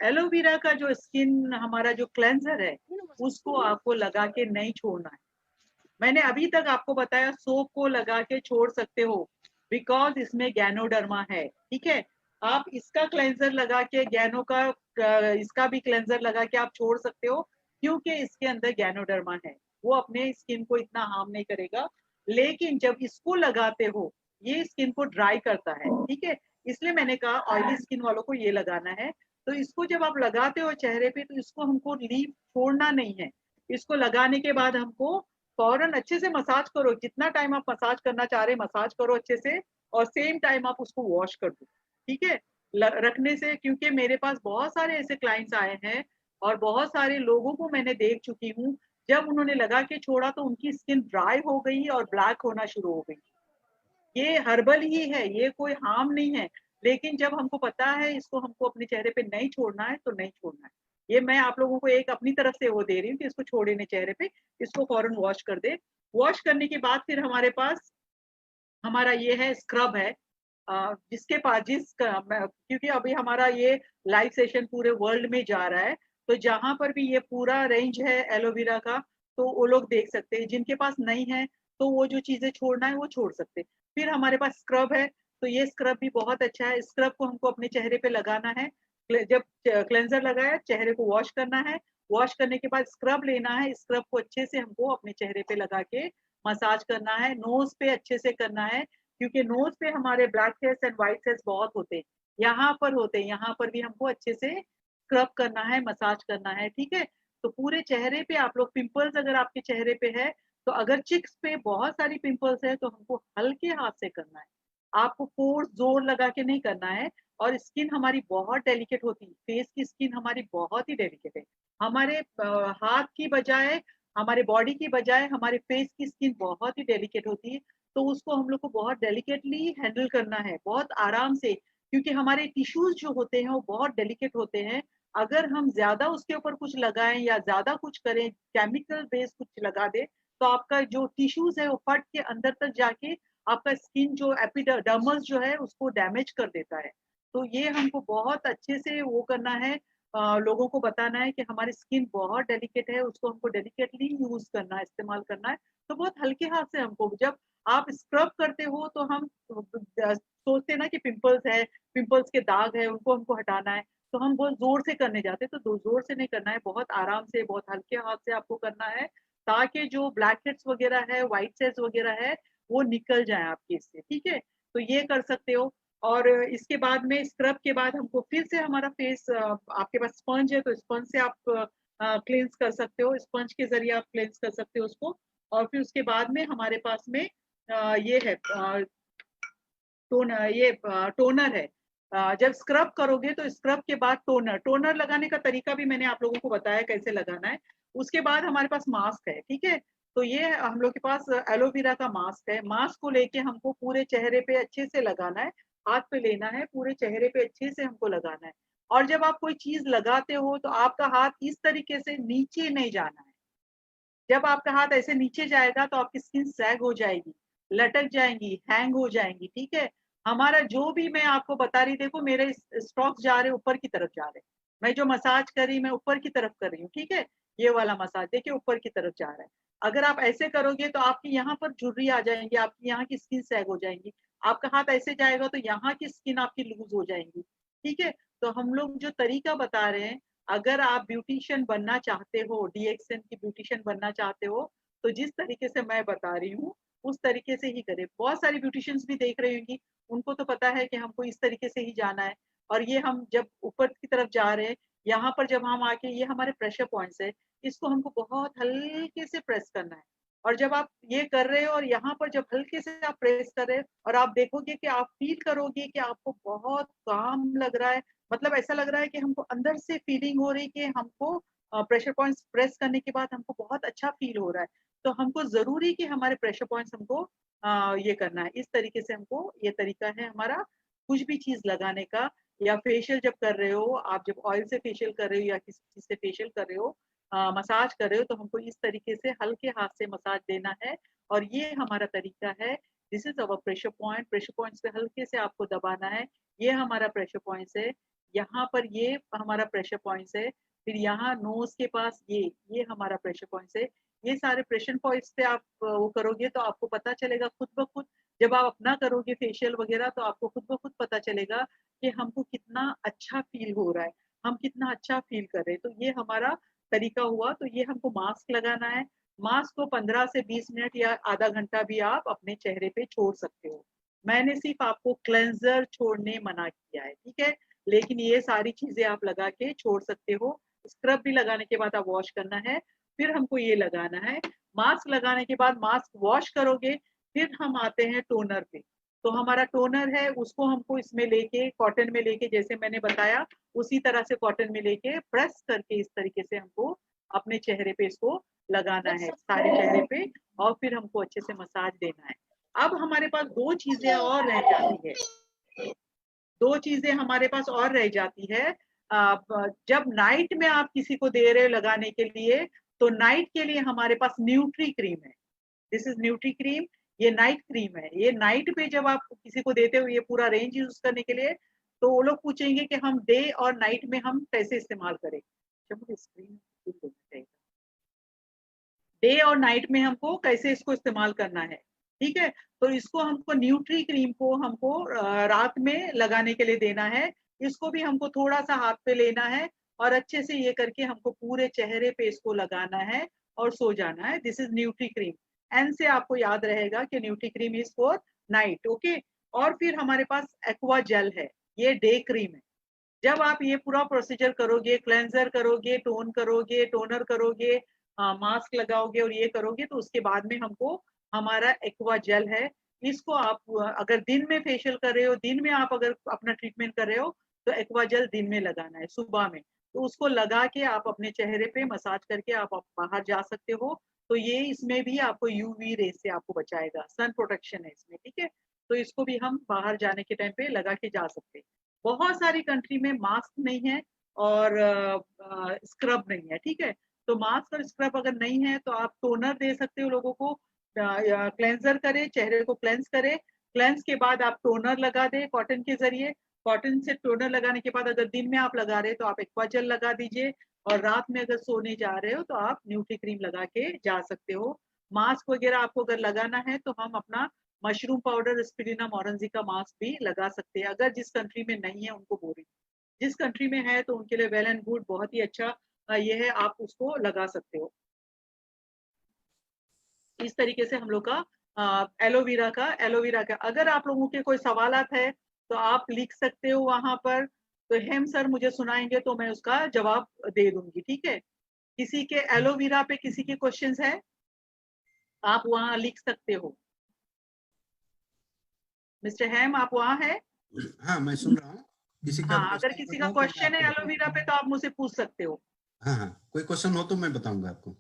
एलोवेरा का जो स्किन हमारा जो क्लेंजर है उसको आपको लगा के नहीं छोड़ना है। मैंने अभी तक आपको बताया सोप को लगा के छोड़ सकते हो बिकॉज इसमें गैनोडर्मा है, ठीक है। आप इसका क्लेंजर लगा के गैनो का इसका भी क्लेंजर लगा के आप छोड़ सकते हो क्योंकि इसके अंदर गैनोडर्मा है, वो अपने स्किन को इतना हार्म नहीं करेगा। लेकिन जब इसको लगाते हो ये स्किन को ड्राई करता है, ठीक है। इसलिए मैंने कहा ऑयली स्किन वालों को ये लगाना है। तो इसको जब आप लगाते हो चेहरे पे तो इसको हमको लीव छोड़ना नहीं है। इसको लगाने के बाद हमको फौरन अच्छे से मसाज करो, जितना टाइम आप मसाज करना चाह रहे हैं मसाज करो अच्छे से, और सेम टाइम आप उसको वॉश कर दो, ठीक है। रखने से, क्योंकि मेरे पास बहुत सारे ऐसे क्लाइंट्स आए हैं और बहुत सारे लोगों को मैंने देख चुकी हूँ, जब उन्होंने लगा के छोड़ा तो उनकी स्किन ड्राई हो गई और ब्लैक होना शुरू हो गई। ये हर्बल ही है, ये कोई हार्म नहीं है, लेकिन जब हमको पता है इसको हमको अपने चेहरे पे नहीं छोड़ना है तो नहीं छोड़ना है। ये मैं आप लोगों को एक अपनी तरफ से वो दे रही हूँ कि इसको छोड़े नहीं चेहरे पे, इसको फौरन वॉश कर दे। वॉश करने के बाद फिर हमारे पास हमारा ये है स्क्रब है, जिसके पास क्योंकि अभी हमारा ये लाइव सेशन पूरे वर्ल्ड में जा रहा है, तो जहां पर भी ये पूरा रेंज है एलोवेरा का तो वो लोग देख सकते हैं, जिनके पास नहीं है तो वो जो चीजें छोड़ना है वो छोड़ सकते हैं। फिर हमारे पास स्क्रब है, तो ये स्क्रब भी बहुत अच्छा है। स्क्रब को हमको अपने चेहरे पे लगाना है, जब क्लेंजर लगाया चेहरे को वॉश करना है, वॉश करने के बाद स्क्रब लेना है, स्क्रब को अच्छे से हमको अपने चेहरे पे लगा के मसाज करना है, नोज पे अच्छे से करना है, क्योंकि नोज पे हमारे black heads and white heads बहुत होते हैं, यहाँ पर होते हैं, यहाँ पर भी हमको अच्छे से स्क्रब करना है, मसाज करना है, ठीक है। तो पूरे चेहरे पे आप लोग, पिंपल्स अगर आपके चेहरे पे है तो अगर चिक्स पे बहुत सारी पिंपल्स है तो हमको हल्के हाथ से करना है, आपको फोर्स जोर लगा के नहीं करना है। और स्किन हमारी बहुत डेलिकेट होती है, फेस की स्किन हमारी बहुत ही डेलिकेट है। हमारे हाथ की बजाय, हमारे बॉडी की बजाय हमारे फेस की स्किन बहुत ही डेलिकेट होती है, तो उसको हम लोग को बहुत डेलिकेटली हैंडल करना है, बहुत आराम से, क्योंकि हमारे टिश्यूज जो होते हैं वो बहुत डेलिकेट होते हैं। अगर हम ज्यादा उसके ऊपर कुछ लगाएं या ज्यादा कुछ करें, केमिकल बेस्ड कुछ लगा दे, तो आपका जो टिश्यूज है वो फट के अंदर तक जाके आपका स्किन जो एपिडर्मस जो है उसको डैमेज कर देता है। तो ये हमको बहुत अच्छे से वो करना है, लोगों को बताना है कि हमारी स्किन बहुत डेलिकेट है, उसको हमको डेलिकेटली यूज करना है, इस्तेमाल करना है। तो बहुत हल्के हाथ से हमको, जब आप स्क्रब करते हो तो हम सोचते हैं ना कि पिंपल्स है, पिंपल्स के दाग है, उनको हमको हटाना है, तो हम बहुत जोर से करने जाते हैं। तो जोर से नहीं करना है, बहुत आराम से, बहुत हल्के हाथ से आपको करना है, ताकि जो ब्लैक हेड्स वगैरह है, व्हाइट हेड्स वगैरह है, वो निकल जाए आपके इससे, ठीक है। तो ये कर सकते हो। और इसके बाद में स्क्रब के बाद हमको फिर से हमारा फेस, आपके पास स्पंज है तो स्पंज से आप क्लींस कर सकते हो, स्पंज के जरिए आप क्लींस कर सकते हो उसको। और फिर उसके बाद में हमारे पास में ये है टोनर है। जब स्क्रब करोगे तो स्क्रब के बाद टोनर लगाने का तरीका भी मैंने आप लोगों को बताया कैसे लगाना है। उसके बाद हमारे पास मास्क है, ठीक है। तो ये हम लोग के पास एलोवेरा का मास्क है, मास्क को लेके हमको पूरे चेहरे पे अच्छे से लगाना है, हाथ पे लेना है, पूरे चेहरे पे अच्छे से हमको लगाना है। और जब आप कोई चीज लगाते हो तो आपका हाथ इस तरीके से नीचे नहीं जाना है। जब आपका हाथ ऐसे नीचे जाएगा तो आपकी स्किन सैग हो जाएगी, लटक जाएंगी, हैंग हो जाएंगी, ठीक है। हमारा जो भी मैं आपको बता रही, देखो मेरे स्ट्रोक्स जा रहे ऊपर की तरफ जा रहे, मैं जो मसाज कर रही मैं ऊपर की तरफ कर रही हूँ, ठीक है। ये वाला मसाज देखिए ऊपर की तरफ जा रहा है। अगर आप ऐसे करोगे तो आपकी यहाँ पर झुर्री आ जाएंगी, आपकी यहाँ की स्किन सैग हो जाएंगी। आपका हाथ ऐसे जाएगा तो यहाँ की स्किन आपकी लूज हो जाएंगी, ठीक है। तो हम लोग जो तरीका बता रहे हैं, अगर आप ब्यूटिशियन बनना चाहते हो, डीएक्सएन की ब्यूटिशियन बनना चाहते हो, तो जिस तरीके से मैं बता रही हूँ उस तरीके से ही करें। बहुत सारी ब्यूटिशियंस भी देख रही होंगी, उनको तो पता है कि हमको इस तरीके से ही जाना है। और ये हम जब ऊपर की तरफ जा रहे हैं, यहाँ पर जब हम आके, ये हमारे प्रेशर पॉइंट्स है, इसको हमको बहुत हल्के से प्रेस करना है। और जब आप ये कर रहे हो और यहाँ पर जब हल्के से आप प्रेस कर रहे हो और आप देखोगे कि आप फील करोगे कि आपको बहुत काम लग रहा है, मतलब ऐसा लग रहा है कि हमको अंदर से फीलिंग हो रही कि हमको प्रेशर पॉइंट्स प्रेस करने के बाद हमको बहुत अच्छा फील हो रहा है। तो हमको जरूरी कि हमारे प्रेशर पॉइंट्स हमको ये करना है, इस तरीके से हमको, ये तरीका है हमारा कुछ भी चीज लगाने का। या फेशियल जब कर रहे हो, आप जब ऑयल से फेशियल कर रहे हो या किसी चीज से फेशियल कर रहे हो, मसाज कर रहे हो, तो हमको इस तरीके से हल्के हाथ से मसाज देना है। और ये हमारा तरीका है, this is our pressure point. Pressure points पे हल्के से आपको दबाना है, ये हमारा प्रेशर पॉइंट्स है। यहाँ पर ये हमारा प्रेशर पॉइंट्स है, फिर यहाँ नोज के पास ये हमारा प्रेशर पॉइंट्स है। ये सारे प्रेशर पॉइंट्स से आप वो करोगे तो आपको पता चलेगा खुद ब खुद। जब आप अपना करोगे फेशियल वगैरह तो आपको खुद ब खुद पता चलेगा कि हमको कितना अच्छा फील हो रहा है, हम कितना अच्छा फील कर रहे हैं। तो ये हमारा तरीका हुआ। तो ये हमको मास्क लगाना है। मास्क को 15 से 20 मिनट या आधा घंटा भी आप अपने चेहरे पे छोड़ सकते हो। मैंने सिर्फ आपको क्लेंजर छोड़ने मना किया है, ठीक है, लेकिन ये सारी चीजें आप लगा के छोड़ सकते हो। स्क्रब भी लगाने के बाद आप वॉश करना है, फिर हमको ये लगाना है। मास्क लगाने के बाद मास्क वॉश करोगे, फिर हम आते हैं टोनर पे। तो हमारा टोनर है उसको हमको इसमें लेके कॉटन में लेके, जैसे मैंने बताया उसी तरह से कॉटन में लेके प्रेस करके इस तरीके से हमको अपने चेहरे पे इसको लगाना है, सारे चेहरे पे, और फिर हमको अच्छे से मसाज देना है। अब हमारे पास दो चीजें और रह जाती है, दो चीजें हमारे पास और रह जाती है। जब नाइट में आप किसी को दे रहे हो लगाने के लिए, तो नाइट के लिए हमारे पास न्यूट्री क्रीम है। This is nutri cream. ये नाइट क्रीम है। ये नाइट पे जब आप किसी को देते हो ये पूरा रेंज यूज करने के लिए, तो वो लोग पूछेंगे कि हम डे और नाइट में हम कैसे इस्तेमाल करें। स्क्रीन डे और नाइट में हमको कैसे इसको इस्तेमाल करना है, ठीक है। तो इसको हमको न्यूट्री क्रीम को हमको रात में लगाने के लिए देना है। इसको भी हमको थोड़ा सा हाथ पे लेना है और अच्छे से ये करके हमको पूरे चेहरे पे इसको लगाना है और सो जाना है। This is nutri cream. N से आपको याद रहेगा कि nutri cream is for night, okay. और फिर हमारे पास एक्वा जेल है, ये डे क्रीम है। जब आप ये पूरा प्रोसीजर करोगे, क्लेंजर करोगे, टोन करोगे, टोनर करोगे, मास्क लगाओगे और ये करोगे, तो उसके बाद में हमको हमारा एक्वा जेल है। इसको आप अगर दिन में फेशियल कर रहे हो, दिन में आप अगर अपना ट्रीटमेंट कर रहे हो, तो एक्वा जेल दिन में लगाना है, सुबह में। तो उसको लगा के आप अपने चेहरे पे मसाज करके आप बाहर जा सकते हो। तो ये इसमें भी आपको यूवी रे से आपको बचाएगा, सन प्रोटेक्शन है इसमें, ठीक है। तो इसको भी हम बाहर जाने के टाइम पे लगा के जा सकते हैं। बहुत सारी कंट्री में मास्क नहीं है और स्क्रब नहीं है, ठीक है। तो मास्क और स्क्रब अगर नहीं है तो आप टोनर दे सकते हो लोगों को, क्लेंजर करे, चेहरे को क्लेंस करे। क्लेंस के बाद आप टोनर लगा दे कॉटन के जरिए। कॉटन से टोनर लगाने के बाद अगर दिन में आप लगा रहे हो तो आप एक्वा जेल लगा दीजिए, और रात में अगर सोने जा रहे हो तो आप न्यूट्री क्रीम लगा के जा सकते हो। मास्क वगैरह आपको अगर लगाना है तो हम अपना मशरूम पाउडर, स्पिरुलिना मोरंजी का मास्क भी लगा सकते हैं। अगर जिस कंट्री में नहीं है उनको बोल रही, जिस कंट्री में है तो उनके लिए वेल एंड गुड, बहुत ही अच्छा ये है, आप उसको लगा सकते हो। इस तरीके से हम लोग का एलोवेरा का अगर आप लोगों के कोई सवालात है तो आप लिख सकते हो वहां पर। तो हेम सर मुझे सुनाएंगे तो मैं उसका जवाब दे दूंगी, ठीक है। किसी के एलोवेरा पे किसी के क्वेश्चंस है, आप वहां लिख सकते हो। मिस्टर हेम, आप वहां है? हाँ, मैं सुन रहा हूँ। किसी का हाँ, अगर क्वेश्चन किसी का बताओ तो मैं क्वेश्चन है आपको एलोवेरा बताऊंगा। पे तो आप मुझसे पूछ सकते हो। हाँ हाँ, कोई क्वेश्चन हो तो मैं बताऊंगा आपको।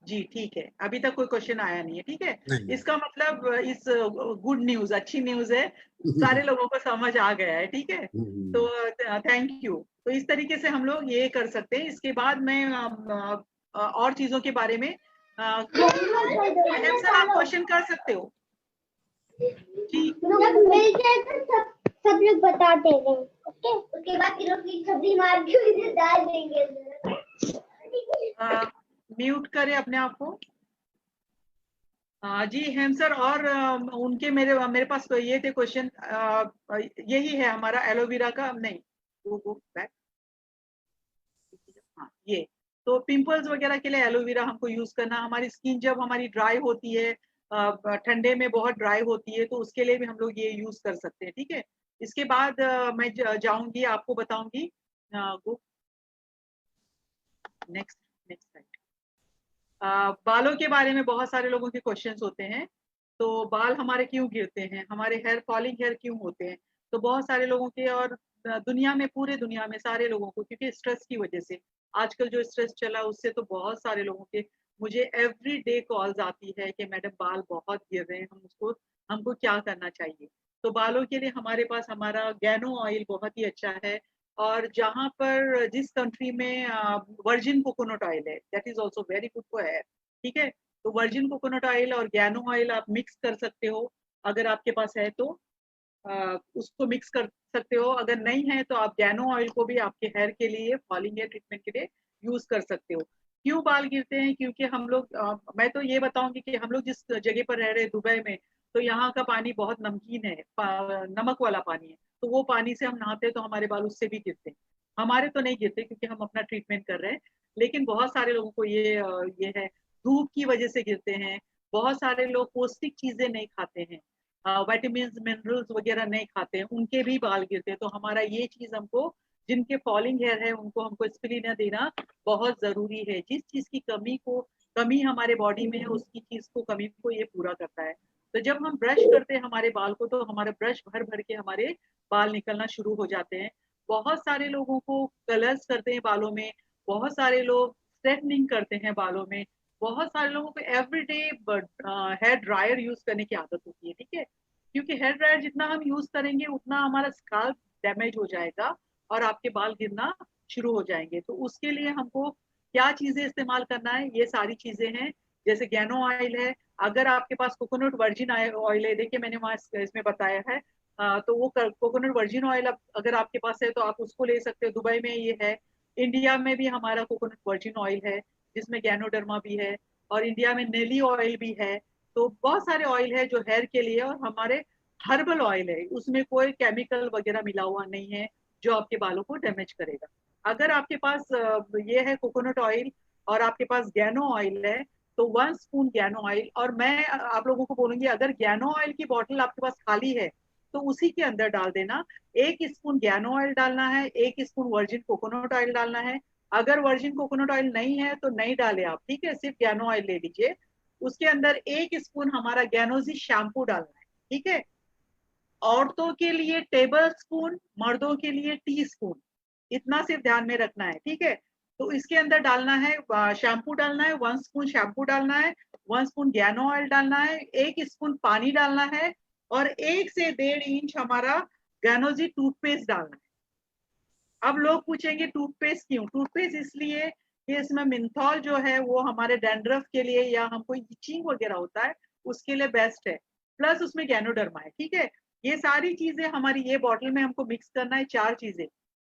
जी ठीक है, अभी तक कोई क्वेश्चन आया नहीं है, ठीक है। नहीं। इसका मतलब इस गुड न्यूज, अच्छी न्यूज है, सारे लोगों को समझ आ गया है, ठीक है। तो थैंक यू। तो इस तरीके से हम लोग ये कर सकते हैं। इसके बाद मैं और चीजों के बारे में हेम सर आप क्वेश्चन कर सकते हो जी। सब लोग बताते हैं, ओके। उसके बाद किलो की सब्जी मार के इधर डाल देंगे। म्यूट करें अपने आप को। जी हेम सर, और उनके मेरे मेरे पास तो ये थे क्वेश्चन। यही है हमारा एलोवेरा का, नहीं वो बैक। हाँ ये, तो पिंपल्स वगैरह के लिए एलोवेरा हमको यूज करना। हमारी स्किन जब हमारी ड्राई होती है, ठंडे में बहुत ड्राई होती है, तो उसके लिए भी हम लोग ये यूज कर सकते हैं, ठीक है। इसके बाद मैं जाऊंगी, आपको बताऊंगी। नेक्स्ट नेक्स्ट बालों के बारे में बहुत सारे लोगों के क्वेश्चंस होते हैं। तो बाल हमारे क्यों गिरते हैं, हमारे हेयर फॉलिंग हेयर क्यों होते हैं। तो बहुत सारे लोगों के, और दुनिया में, पूरे दुनिया में सारे लोगों को, क्योंकि स्ट्रेस की वजह से, आजकल जो स्ट्रेस चला उससे तो बहुत सारे लोगों के, मुझे एवरी डे कॉल्स आती है कि मैडम बाल बहुत गिर रहे हैं, हमको क्या करना चाहिए। तो बालों के लिए हमारे पास हमारा गैनो ऑयल बहुत ही अच्छा है। और जहाँ पर जिस कंट्री में वर्जिन कोकोनट ऑयल है, that is also very good for hair, ठीक है। तो वर्जिन कोकोनट ऑयल और गैनो ऑयल आप मिक्स कर सकते हो अगर आपके पास है तो। उसको मिक्स कर सकते हो। अगर नहीं है तो आप गैनो ऑयल को भी आपके हेयर के लिए, फॉलिंग हेयर ट्रीटमेंट के लिए यूज कर सकते हो। क्यों बाल गिरते हैं? क्योंकि हम लोग मैं तो ये बताऊंगी कि हम लोग जिस जगह पर रह रहे हैं दुबई में, तो यहाँ का पानी बहुत नमकीन है, नमक वाला पानी है। तो वो पानी से हम नहाते हैं तो हमारे बाल उससे भी गिरते हैं। हमारे तो नहीं गिरते क्योंकि हम अपना ट्रीटमेंट कर रहे हैं, लेकिन बहुत सारे लोगों को ये है, धूप की वजह से गिरते हैं। बहुत सारे लोग पौष्टिक चीजें नहीं खाते हैं, विटामिन मिनरल्स वगैरह नहीं खाते हैं, उनके भी बाल गिरते हैं। तो हमारा ये चीज हमको, जिनके फॉलिंग हेयर है उनको हमको स्पिरुलिना देना बहुत जरूरी है। जिस चीज की कमी हमारे बॉडी में है, उसकी चीज को कमी को ये पूरा करता है। तो जब हम ब्रश करते हैं हमारे बाल को, तो हमारा ब्रश भर भर के हमारे बाल निकलना शुरू हो जाते हैं। बहुत सारे लोगों को कलर्स करते हैं बालों में, बहुत सारे लोग स्ट्रेटनिंग करते हैं बालों में, बहुत सारे लोगों को एवरीडे हेयर ड्रायर यूज करने की आदत होती है, ठीक है। क्योंकि हेयर ड्रायर जितना हम यूज करेंगे उतना हमारा स्काल्प डैमेज हो जाएगा और आपके बाल गिरना शुरू हो जाएंगे। तो उसके लिए हमको क्या चीजें इस्तेमाल करना है, ये सारी चीजें हैं। जैसे गैनो ऑयल है, अगर आपके पास कोकोनट वर्जिन ऑयल है, देखिए मैंने वहां इसमें बताया है, तो वो कोकोनट वर्जिन ऑयल अगर आपके पास है तो आप उसको ले सकते हो। दुबई में ये है, इंडिया में भी हमारा कोकोनट वर्जिन ऑयल है जिसमें गैनोडर्मा भी है, और इंडिया में नेली ऑयल भी है। तो बहुत सारे ऑयल है जो हेयर के लिए, और हमारे हर्बल ऑयल है, उसमें कोई केमिकल वगैरह मिला हुआ नहीं है जो आपके बालों को डैमेज करेगा। अगर आपके पास ये है कोकोनट ऑयल और आपके पास गैनो ऑयल है, तो 1 स्पून गैनो ऑयल, और मैं आप लोगों को बोलूंगी अगर गैनो ऑयल की बॉटल आपके पास खाली है तो उसी के अंदर डाल देना। 1 स्पून गैनो ऑयल डालना है, 1 स्पून वर्जिन कोकोनट ऑयल डालना है। अगर वर्जिन कोकोनट ऑयल नहीं है तो नहीं डाले आप, ठीक है, सिर्फ गैनो ऑयल ले लीजिए। उसके अंदर 1 स्पून हमारा गैनोजी शैम्पू डालना है, ठीक है। औरतों के लिए टेबल स्पून, मर्दों के लिए टी स्पून, इतना सिर्फ ध्यान में रखना है, ठीक है। तो इसके अंदर डालना है, शैम्पू डालना है, 1 स्पून शैम्पू डालना है, 1 स्पून गैनो ऑयल डालना है, 1 स्पून पानी डालना है, और 1 से 1.5 इंच हमारा गैनोजी टूथपेस्ट डालना है। अब लोग पूछेंगे टूथपेस्ट क्यों? टूथपेस्ट इसलिए कि इसमें मिंथॉल जो है वो हमारे डैंड्रफ के लिए या हमको इचिंग वगैरह होता है उसके लिए बेस्ट है, प्लस उसमें गैनोडर्मा है, ठीक है। ये सारी चीजें हमारी ये बॉटल में हमको मिक्स करना है, 4 चीजें,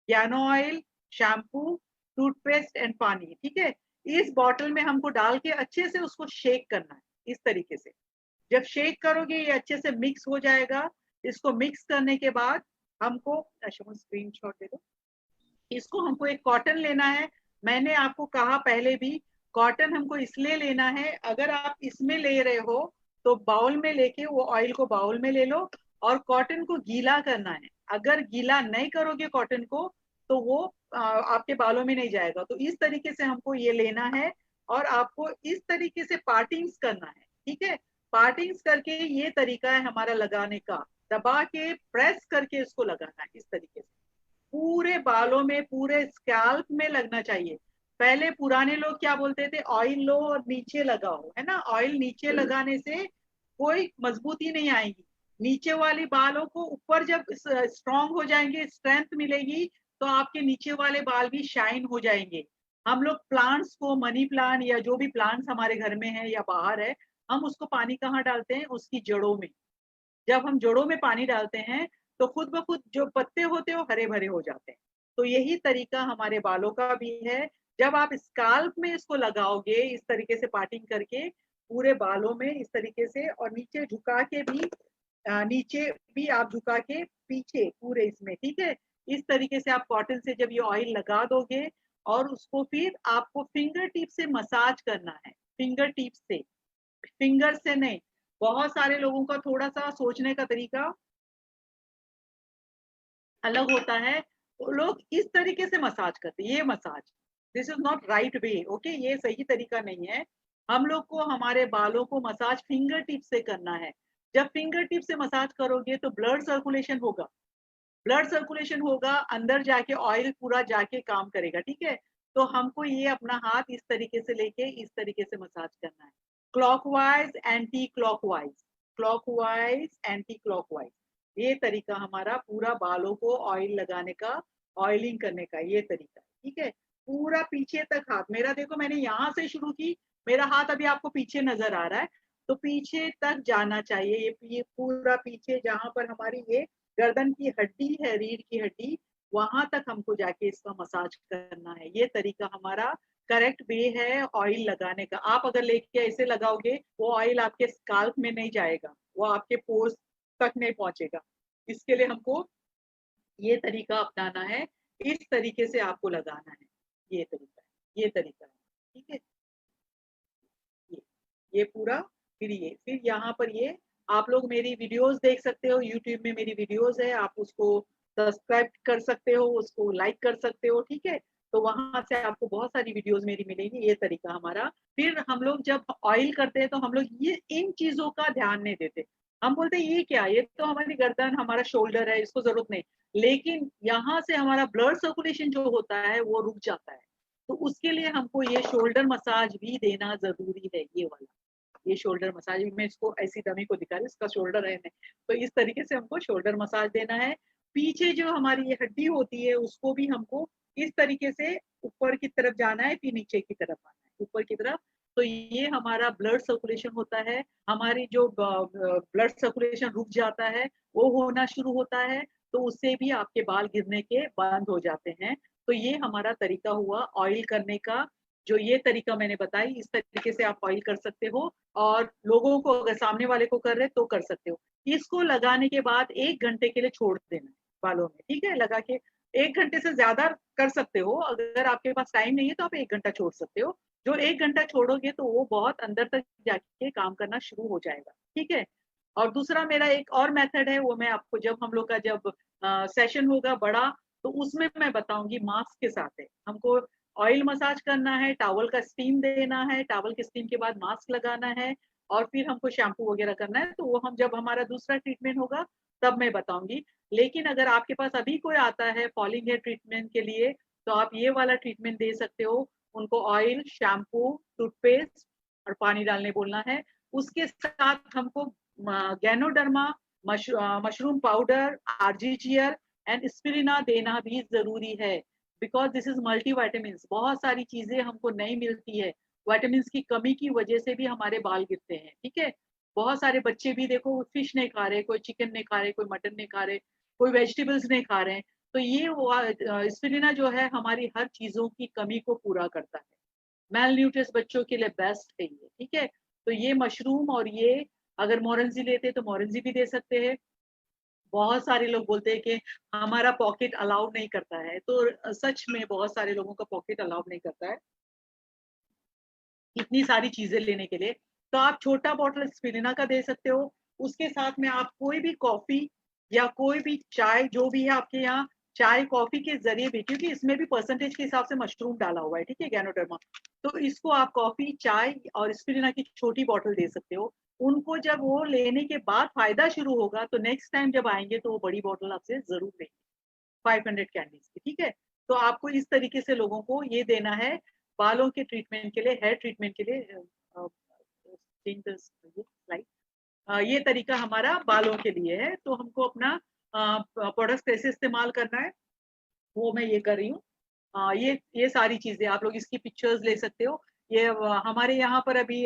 गैनो ऑयल, शैम्पू, टूथपेस्ट एंड पानी, ठीक है। इस बॉटल में हमको डाल के अच्छे से उसको शेक करना है, इस तरीके से। जब शेक करोगे ये अच्छे से मिक्स हो जाएगा। इसको मिक्स करने के बाद हमको, अच्छा स्क्रीन शॉट दे दो, इसको हमको एक कॉटन लेना है। मैंने आपको कहा पहले भी, कॉटन हमको इसलिए लेना है, अगर आप इसमें ले रहे हो तो बाउल में लेके वो ऑयल को बाउल में ले लो, और कॉटन को गीला करना है। अगर गीला नहीं करोगे कॉटन को तो वो आपके बालों में नहीं जाएगा। तो इस तरीके से हमको ये लेना है, और आपको इस तरीके से पार्टिंग्स करना है, ठीक है। पार्टिंग्स करके ये तरीका है हमारा लगाने का, दबा के प्रेस करके इसको लगाना है इस तरीके से, पूरे बालों में, पूरे स्कैल्प में लगना चाहिए। पहले पुराने लोग क्या बोलते थे, ऑयल लो और नीचे लगाओ, है ना। ऑयल नीचे लगाने से कोई मजबूती नहीं आएगी, नीचे वाली बालों को ऊपर जब स्ट्रांग हो जाएंगे, स्ट्रेंथ मिलेगी, तो आपके नीचे वाले बाल भी शाइन हो जाएंगे। हम लोग प्लांट्स को, मनी प्लांट या जो भी प्लांट्स हमारे घर में है या बाहर है, हम उसको पानी कहाँ डालते हैं? उसकी जड़ों में। जब हम जड़ों में पानी डालते हैं तो खुद ब खुद जो पत्ते होते हैं वो हरे भरे हो जाते हैं। तो यही तरीका हमारे बालों का भी है। जब आप स्काल्प में इसको लगाओगे इस तरीके से पार्टिंग करके, पूरे बालों में इस तरीके से, और नीचे झुका के भी, नीचे भी आप झुका के पीछे पूरे इसमें, ठीक है। इस तरीके से आप कॉटन से जब ये ऑयल लगा दोगे, और उसको फिर आपको फिंगर टिप से मसाज करना है, फिंगर टिप से, फिंगर से नहीं। बहुत सारे लोगों का थोड़ा सा सोचने का तरीका अलग होता है, वो लोग इस तरीके से मसाज करते हैं, ये massage, this is not right way, okay, ये सही तरीका नहीं है। हम लोग को हमारे बालों को मसाज फिंगर टिप से करना है। जब फिंगर टिप से मसाज करोगे तो ब्लड सर्कुलेशन होगा, ब्लड सर्कुलेशन होगा, अंदर जाके ऑयल पूरा जाके काम करेगा, ठीक है। तो हमको ये अपना हाथ इस तरीके से लेके इस तरीके से मसाज करना है, clockwise anti clockwise, clockwise anti clockwise. ये तरीका हमारा पूरा बालों को ऑयल लगाने का, ऑयलिंग करने का ये तरीका, ठीक है। पूरा पीछे तक हाथ मेरा देखो, मैंने यहाँ से शुरू की, मेरा हाथ अभी आपको पीछे नजर आ रहा है, तो पीछे तक जाना चाहिए। ये पूरा पीछे जहां पर हमारी ये गर्दन की हड्डी है, रीढ़ की हड्डी, वहां तक हमको जाके इसका मसाज करना है। ये तरीका हमारा करेक्ट वे है ऑयल लगाने का। आप अगर लेके ऐसे लगाओगे वो ऑयल आपके स्काल्प में नहीं जाएगा, वो आपके पोर्स तक नहीं पहुंचेगा। इसके लिए हमको ये तरीका अपनाना है, इस तरीके से आपको लगाना है। ये तरीका है, ये तरीका है, ठीक है। ये ये पूरा, फिर यहाँ पर ये आप लोग मेरी वीडियोस देख सकते हो, यूट्यूब में मेरी वीडियोस है, आप उसको सब्सक्राइब कर सकते हो, उसको लाइक कर सकते हो, ठीक है। तो वहां से आपको बहुत सारी वीडियोस मेरी मिलेंगी। ये तरीका हमारा। फिर हम लोग जब ऑयल करते हैं तो हम लोग ये इन चीजों का ध्यान नहीं देते। हम बोलते हैं ये क्या, ये तो हमारी गर्दन, हमारा शोल्डर है, इसको जरूरत नहीं। लेकिन यहाँ से हमारा ब्लड सर्कुलेशन जो होता है वो रुक जाता है। तो उसके लिए हमको ये शोल्डर मसाज भी देना जरूरी है। ये वाला, ये शोल्डर मसाज, मैं इसको ऐसी डमी को दिखा रही हूँ, इसका शोल्डर है नहीं। तो इस तरीके से हमको शोल्डर मसाज देना है। पीछे जो हमारी ये हड्डी होती है उसको भी हमको इस तरीके से ऊपर की तरफ जाना है, फिर नीचे की तरफ आना है, ऊपर की तरफ। तो ये हमारा ब्लड सर्कुलेशन होता है। हमारी जो ब्लड सर्कुलेशन रुक जाता है वो होना शुरू होता है, तो उससे भी आपके बाल गिरने के बंद हो जाते हैं। तो ये हमारा तरीका हुआ ऑयल करने का। जो ये तरीका मैंने बताई, इस तरीके से आप ऑयल कर सकते हो। और लोगों को, अगर सामने वाले को कर रहे तो कर सकते हो। इसको लगाने के बाद 1 घंटे के लिए छोड़ देना है बालों में, ठीक है। लगा के 1 घंटे से ज्यादा कर सकते हो। अगर आपके पास टाइम नहीं है तो आप 1 घंटा छोड़ सकते हो। जो 1 घंटा छोड़ोगे तो वो बहुत अंदर तक जाके काम करना शुरू हो जाएगा, ठीक है। और दूसरा मेरा एक और मेथड है, वो मैं आपको जब हम लोग का जब सेशन होगा बड़ा, तो उसमें मैं बताऊंगी। मास्क के साथ है, हमको ऑयल मसाज करना है, टॉवल का स्टीम देना है, टॉवल के स्टीम के बाद मास्क लगाना है, और फिर हमको शैम्पू वगैरह करना है। तो वो हम जब हमारा दूसरा ट्रीटमेंट होगा तब मैं बताऊंगी। लेकिन अगर आपके पास अभी कोई आता है फॉलिंग हेयर ट्रीटमेंट के लिए, तो आप ये वाला ट्रीटमेंट दे सकते हो। उनको ऑयल, शैम्पू, टूथपेस्ट और पानी डालने बोलना है। उसके साथ हमको ganoderma, mushroom powder, RGGL and spirulina देना भी जरूरी है। Because this is multi vitamin. बहुत सारी चीजें हमको नहीं मिलती है, वाइटामिन की कमी की वजह से भी हमारे बाल गिरते हैं, ठीक है। बहुत सारे बच्चे भी देखो फिश नहीं खा रहे, कोई चिकन नहीं खा रहे, कोई मटन नहीं खा रहे, कोई वेजिटेबल्स नहीं खा रहे हैं। तो ये स्पिरिना जो है हमारी हर चीजों की कमी को पूरा करता है। मेल न्यूट्रियस बच्चों के लिए बेस्ट है ये, ठीक है। तो ये मशरूम, और ये अगर मोरंजी लेते हैं तो मोरंजी भी दे सकते हैं। बहुत सारे लोग बोलते हैं कि हमारा पॉकेट अलाउड नहीं करता है, तो सच में बहुत सारे लोगों का पॉकेट अलाउड नहीं करता है इतनी सारी चीजें लेने के लिए। तो आप छोटा बॉटल स्पिरिना का दे सकते हो। उसके साथ में आप कोई भी कॉफी या कोई भी चाय, जो भी है आपके यहाँ, चाय कॉफी के जरिए भी, क्योंकि इसमें भी परसेंटेज के हिसाब से मशरूम डाला हुआ है, ठीक है, गैनोडर्मा। तो इसको आप कॉफी, चाय और स्पिरिना की छोटी बॉटल दे सकते हो। उनको जब वो लेने के बाद फायदा शुरू होगा तो नेक्स्ट टाइम जब आएंगे तो वो बड़ी बॉटल आपसे जरूर लेंगे, 500 कैंडीज की, ठीक है। तो आपको इस तरीके से लोगों को ये देना है बालों के ट्रीटमेंट के लिए, हेयर ट्रीटमेंट के लिए। ये तरीका हमारा बालों के लिए है। तो हमको अपना प्रोडक्ट कैसे इस्तेमाल करना है वो मैं ये कर रही हूँ। ये सारी चीजें आप लोग इसकी पिक्चर्स ले सकते हो। ये हमारे यहाँ पर अभी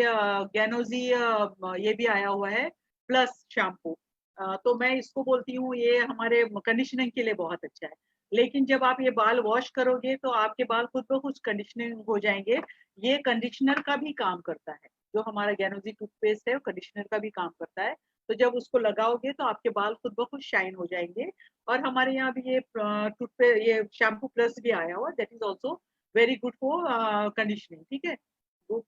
गैनोजी ये भी आया हुआ है, प्लस शैम्पू। तो मैं इसको बोलती हूँ ये हमारे कंडीशनिंग के लिए बहुत अच्छा है। लेकिन जब आप ये बाल वॉश करोगे तो आपके बाल खुद ब खुद कंडीशनिंग हो जाएंगे। ये कंडीशनर का भी काम करता है। जो हमारा गैनोजी टूथपेस्ट है वो कंडीशनर का भी काम करता है। तो जब उसको लगाओगे तो आपके बाल खुद ब खुद शाइन हो जाएंगे। और हमारे यहाँ भी ये टूथपे ये शैम्पू प्लस भी आया हुआ, that is also very good for conditioning, ठीक है। तो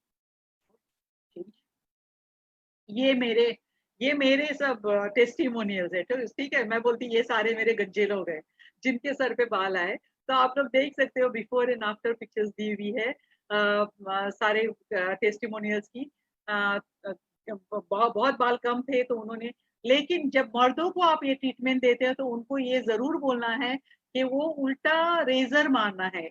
ये मेरे ये मेरे सब टेस्टिमोनियल्स है, तो ठीक है। मैं बोलती ये सारे मेरे गंजे लोग हैं जिनके सर पे बाल आए। तो आप लोग देख सकते हो बिफोर एंड आफ्टर पिक्चर्स दी हुई है सारे टेस्टिमोनियल्स की। बहुत बाल कम थे तो उन्होंने, लेकिन जब मर्दों को आप ये ट्रीटमेंट देते हैं तो उनको ये जरूर बोलना है कि वो उल्टा रेजर मारना है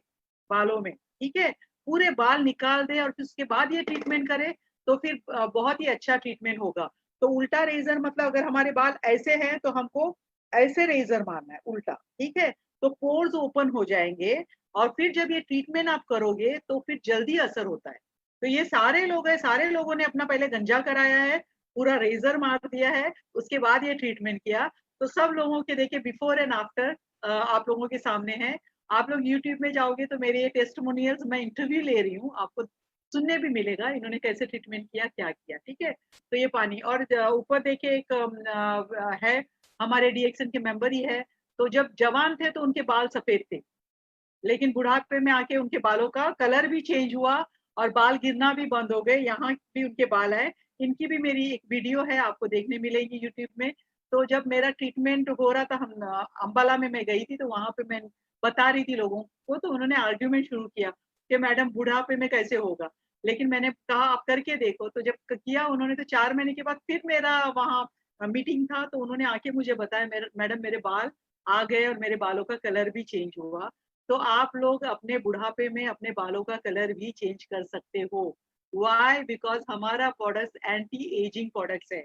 बालों में, ठीक है। पूरे बाल निकाल दे और फिर उसके बाद ये ट्रीटमेंट करे तो फिर बहुत ही अच्छा ट्रीटमेंट होगा। तो उल्टा रेजर मतलब अगर हमारे बाल ऐसे हैं तो हमको ऐसे रेजर मारना है उल्टा, ठीक है। तो पोर्स ओपन हो जाएंगे और फिर जब ये ट्रीटमेंट आप करोगे तो फिर जल्दी असर होता है। तो ये सारे लोग हैं, सारे लोगों ने अपना पहले गंजा कराया है, पूरा रेजर मार दिया है, उसके बाद ये ट्रीटमेंट किया। तो सब लोगों के देखिए बिफोर एंड आफ्टर आप लोगों के सामने है। आप लोग यूट्यूब में जाओगे तो मेरे ये टेस्टिमोनियल्स, मैं इंटरव्यू ले रही हूँ, आपको सुनने भी मिलेगा इन्होंने कैसे ट्रीटमेंट किया, क्या किया, ठीक है। तो ये पानी और ऊपर देखिए एक है हमारे डीएक्सन के मेंबर ही है। तो जब जवान थे तो उनके बाल सफेद थे, लेकिन बुढ़ापे में आके उनके बालों का कलर भी चेंज हुआ और बाल गिरना भी बंद हो गए। यहाँ भी उनके बाल है। इनकी भी मेरी एक वीडियो है, आपको देखने मिलेगी यूट्यूब में। तो जब मेरा ट्रीटमेंट हो रहा था, हम अम्बाला में मैं गई थी, तो वहां पे मैं बता रही थी लोगों को, तो उन्होंने आर्ग्यूमेंट शुरू किया कि मैडम बुढ़ापे में कैसे होगा। लेकिन मैंने कहा आप करके देखो। तो जब किया उन्होंने, तो 4 महीने के बाद फिर मेरा वहाँ मीटिंग था, तो उन्होंने आके मुझे बताया मैडम मेरे बाल आ गए और मेरे बालों का कलर भी चेंज हुआ। तो आप लोग अपने बुढ़ापे में अपने बालों का कलर भी चेंज कर सकते हो। व्हाई? बिकॉज हमारा प्रोडक्ट्स एंटी एजिंग प्रोडक्ट्स है।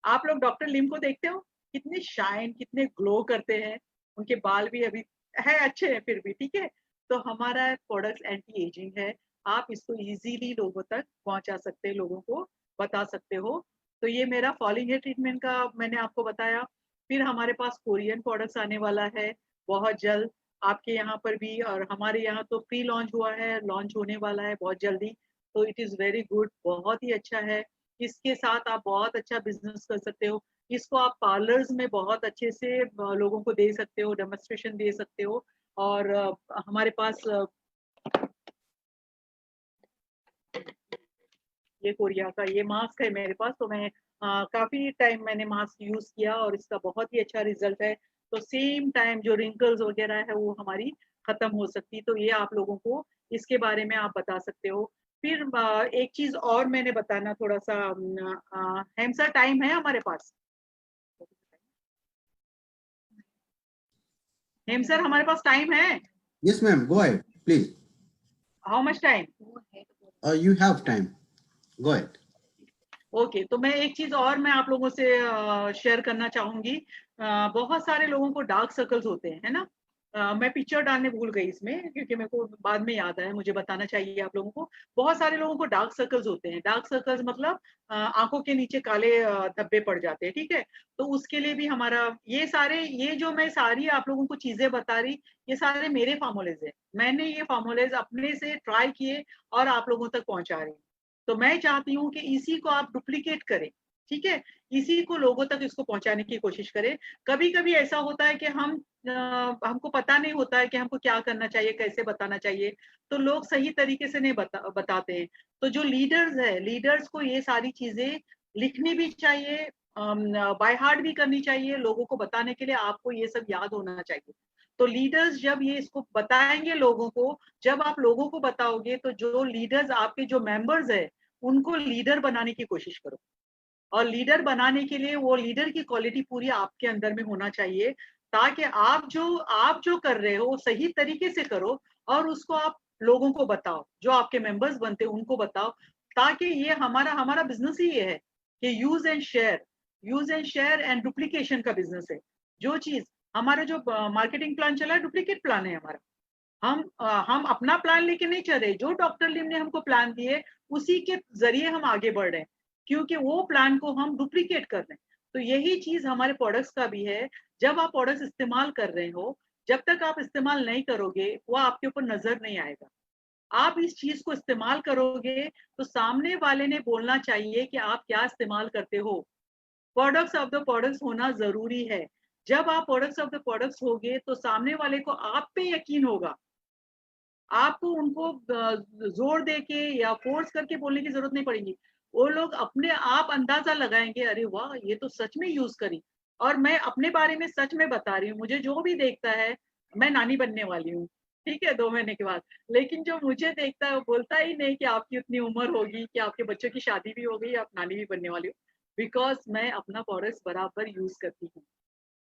आप लोग डॉक्टर लिम को देखते हो, कितने शाइन, कितने ग्लो करते हैं, उनके बाल भी अभी है अच्छे हैं फिर भी, ठीक है। तो हमारा प्रोडक्ट्स एंटी एजिंग है। आप इसको इजीली लोगों तक पहुंचा सकते हैं, लोगों को बता सकते हो। तो ये मेरा फॉलिंग हेयर ट्रीटमेंट का मैंने आपको बताया। फिर हमारे पास कोरियन प्रोडक्ट्स आने वाला है बहुत जल्द, आपके यहाँ पर भी, और हमारे यहाँ तो प्री लॉन्च हुआ है, लॉन्च होने वाला है बहुत जल्दी। तो इट इज़ वेरी गुड, बहुत ही अच्छा है। इसके साथ आप बहुत अच्छा बिजनेस कर सकते हो। इसको आप पार्लर्स में बहुत अच्छे से लोगों को दे सकते हो, डेमोन्स्ट्रेशन दे सकते हो। और हमारे पास ये कोरिया का ये मास्क है मेरे पास। तो मैं काफी टाइम मैंने मास्क यूज किया और इसका बहुत ही अच्छा रिजल्ट है। तो सेम टाइम जो रिंकल्स वगैरह है वो हमारी खत्म हो सकती। तो ये आप लोगों को इसके बारे में आप बता सकते हो। फिर एक चीज और मैंने बताना थोड़ा सा, हेमसा टाइम है हमारे पास? हेमसर हमारे पास टाइम है? Yes, ma'am. Go ahead, please. How much time? You have time. Go ahead. Okay, तो मैं एक चीज और मैं आप लोगों से शेयर करना चाहूंगी। बहुत सारे लोगों को डार्क सर्कल्स होते हैं, है ना। मैं पिक्चर डालने भूल गई इसमें, क्योंकि मेरे को बाद में याद आया, मुझे बताना चाहिए आप लोगों को। बहुत सारे लोगों को डार्क सर्कल्स होते हैं। डार्क सर्कल्स मतलब आंखों के नीचे काले धब्बे पड़ जाते हैं, ठीक है। तो उसके लिए भी हमारा ये जो मैं सारी आप लोगों को चीजें बता रही, ये सारे मेरे फार्मूलेज है। मैंने ये फार्मूलेज अपने से ट्राई किए और आप लोगों तक पहुंचा रही हूँ। तो मैं चाहती हूँ कि इसी को आप डुप्लीकेट करें, ठीक है। इसी को लोगों तक इसको पहुंचाने की कोशिश करें। कभी कभी ऐसा होता है कि हमको पता नहीं होता है कि हमको क्या करना चाहिए, कैसे बताना चाहिए। तो लोग सही तरीके से नहीं बताते हैं। तो जो लीडर्स है, लीडर्स को ये सारी चीजें लिखनी भी चाहिए, बाय हार्ट भी करनी चाहिए। लोगों को बताने के लिए आपको ये सब याद होना चाहिए। तो लीडर्स जब ये इसको बताएंगे लोगों को, जब आप लोगों को बताओगे, तो जो लीडर्स आपके जो मेंबर्स है, उनको लीडर बनाने की कोशिश करो। और लीडर बनाने के लिए वो लीडर की क्वालिटी पूरी आपके अंदर में होना चाहिए, ताकि आप जो कर रहे हो वो सही तरीके से करो। और उसको आप लोगों को बताओ, जो आपके मेंबर्स बनते हैं उनको बताओ। ताकि ये हमारा हमारा बिजनेस ही ये है कि use and share and duplication का बिजनेस है। जो चीज हमारा जो मार्केटिंग प्लान चला है, डुप्लीकेट प्लान है हमारा। हम अपना प्लान लेके नहीं चल रहे, जो डॉक्टर लिम ने हमको प्लान दिए उसी के जरिए हम आगे बढ़ रहे हैं, क्योंकि वो प्लान को हम डुप्लीकेट कर रहे हैं। तो यही चीज हमारे प्रोडक्ट्स का भी है। जब आप प्रोडक्ट्स इस्तेमाल कर रहे हो, जब तक आप इस्तेमाल नहीं करोगे वो आपके ऊपर नजर नहीं आएगा। आप इस चीज को इस्तेमाल करोगे तो सामने वाले ने बोलना चाहिए कि आप क्या इस्तेमाल करते हो। प्रोडक्ट्स ऑफ द प्रोडक्ट्स होना जरूरी है। जब आप प्रोडक्ट्स ऑफ द प्रोडक्ट्स होगे तो सामने वाले को आप पे यकीन होगा। आपको उनको जोर दे के या फोर्स करके बोलने की जरूरत नहीं पड़ेगी। वो लोग अपने आप अंदाजा लगाएंगे, अरे वाह ये तो सच में यूज करी। और मैं अपने बारे में सच में बता रही हूँ, मुझे जो भी देखता है, मैं नानी बनने वाली हूँ, ठीक है, 2 महीने के बाद। लेकिन जो मुझे देखता है वो बोलता ही नहीं कि आपकी उतनी उम्र होगी, कि आपके बच्चों की शादी भी हो गई, आप नानी भी बनने वाली हो। बिकॉज मैं अपना प्रोडक्ट्स बराबर यूज करती हूँ।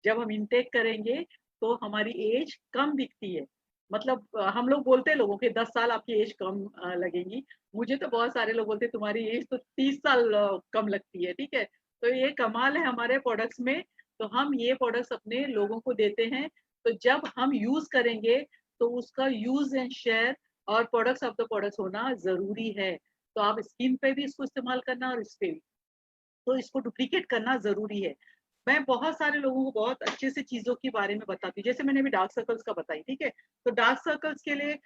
जब हम इनटेक करेंगे तो हमारी एज कम दिखती है। मतलब हम लोग बोलते हैं लोगों के 10 साल आपकी एज कम लगेगी। मुझे तो बहुत सारे लोग बोलते हैं तुम्हारी एज तो 30 साल कम लगती है, ठीक है। तो ये कमाल है हमारे प्रोडक्ट्स में। तो हम ये प्रोडक्ट्स अपने लोगों को देते हैं। तो जब हम यूज करेंगे तो उसका यूज एंड शेयर और प्रोडक्ट्स ऑफ द प्रोडक्ट्स होना जरूरी है। तो आप स्किन पे भी इसको इस्तेमाल करना और इस पे भी, तो इसको डुप्लीकेट करना जरूरी है। मैं बहुत सारे लोगों को बहुत अच्छे से चीजों के बारे में बताती हूँ, जैसे मैंने अभी डार्क सर्कल्स का बताई, ठीक है। तो डार्क सर्कल्स के लिए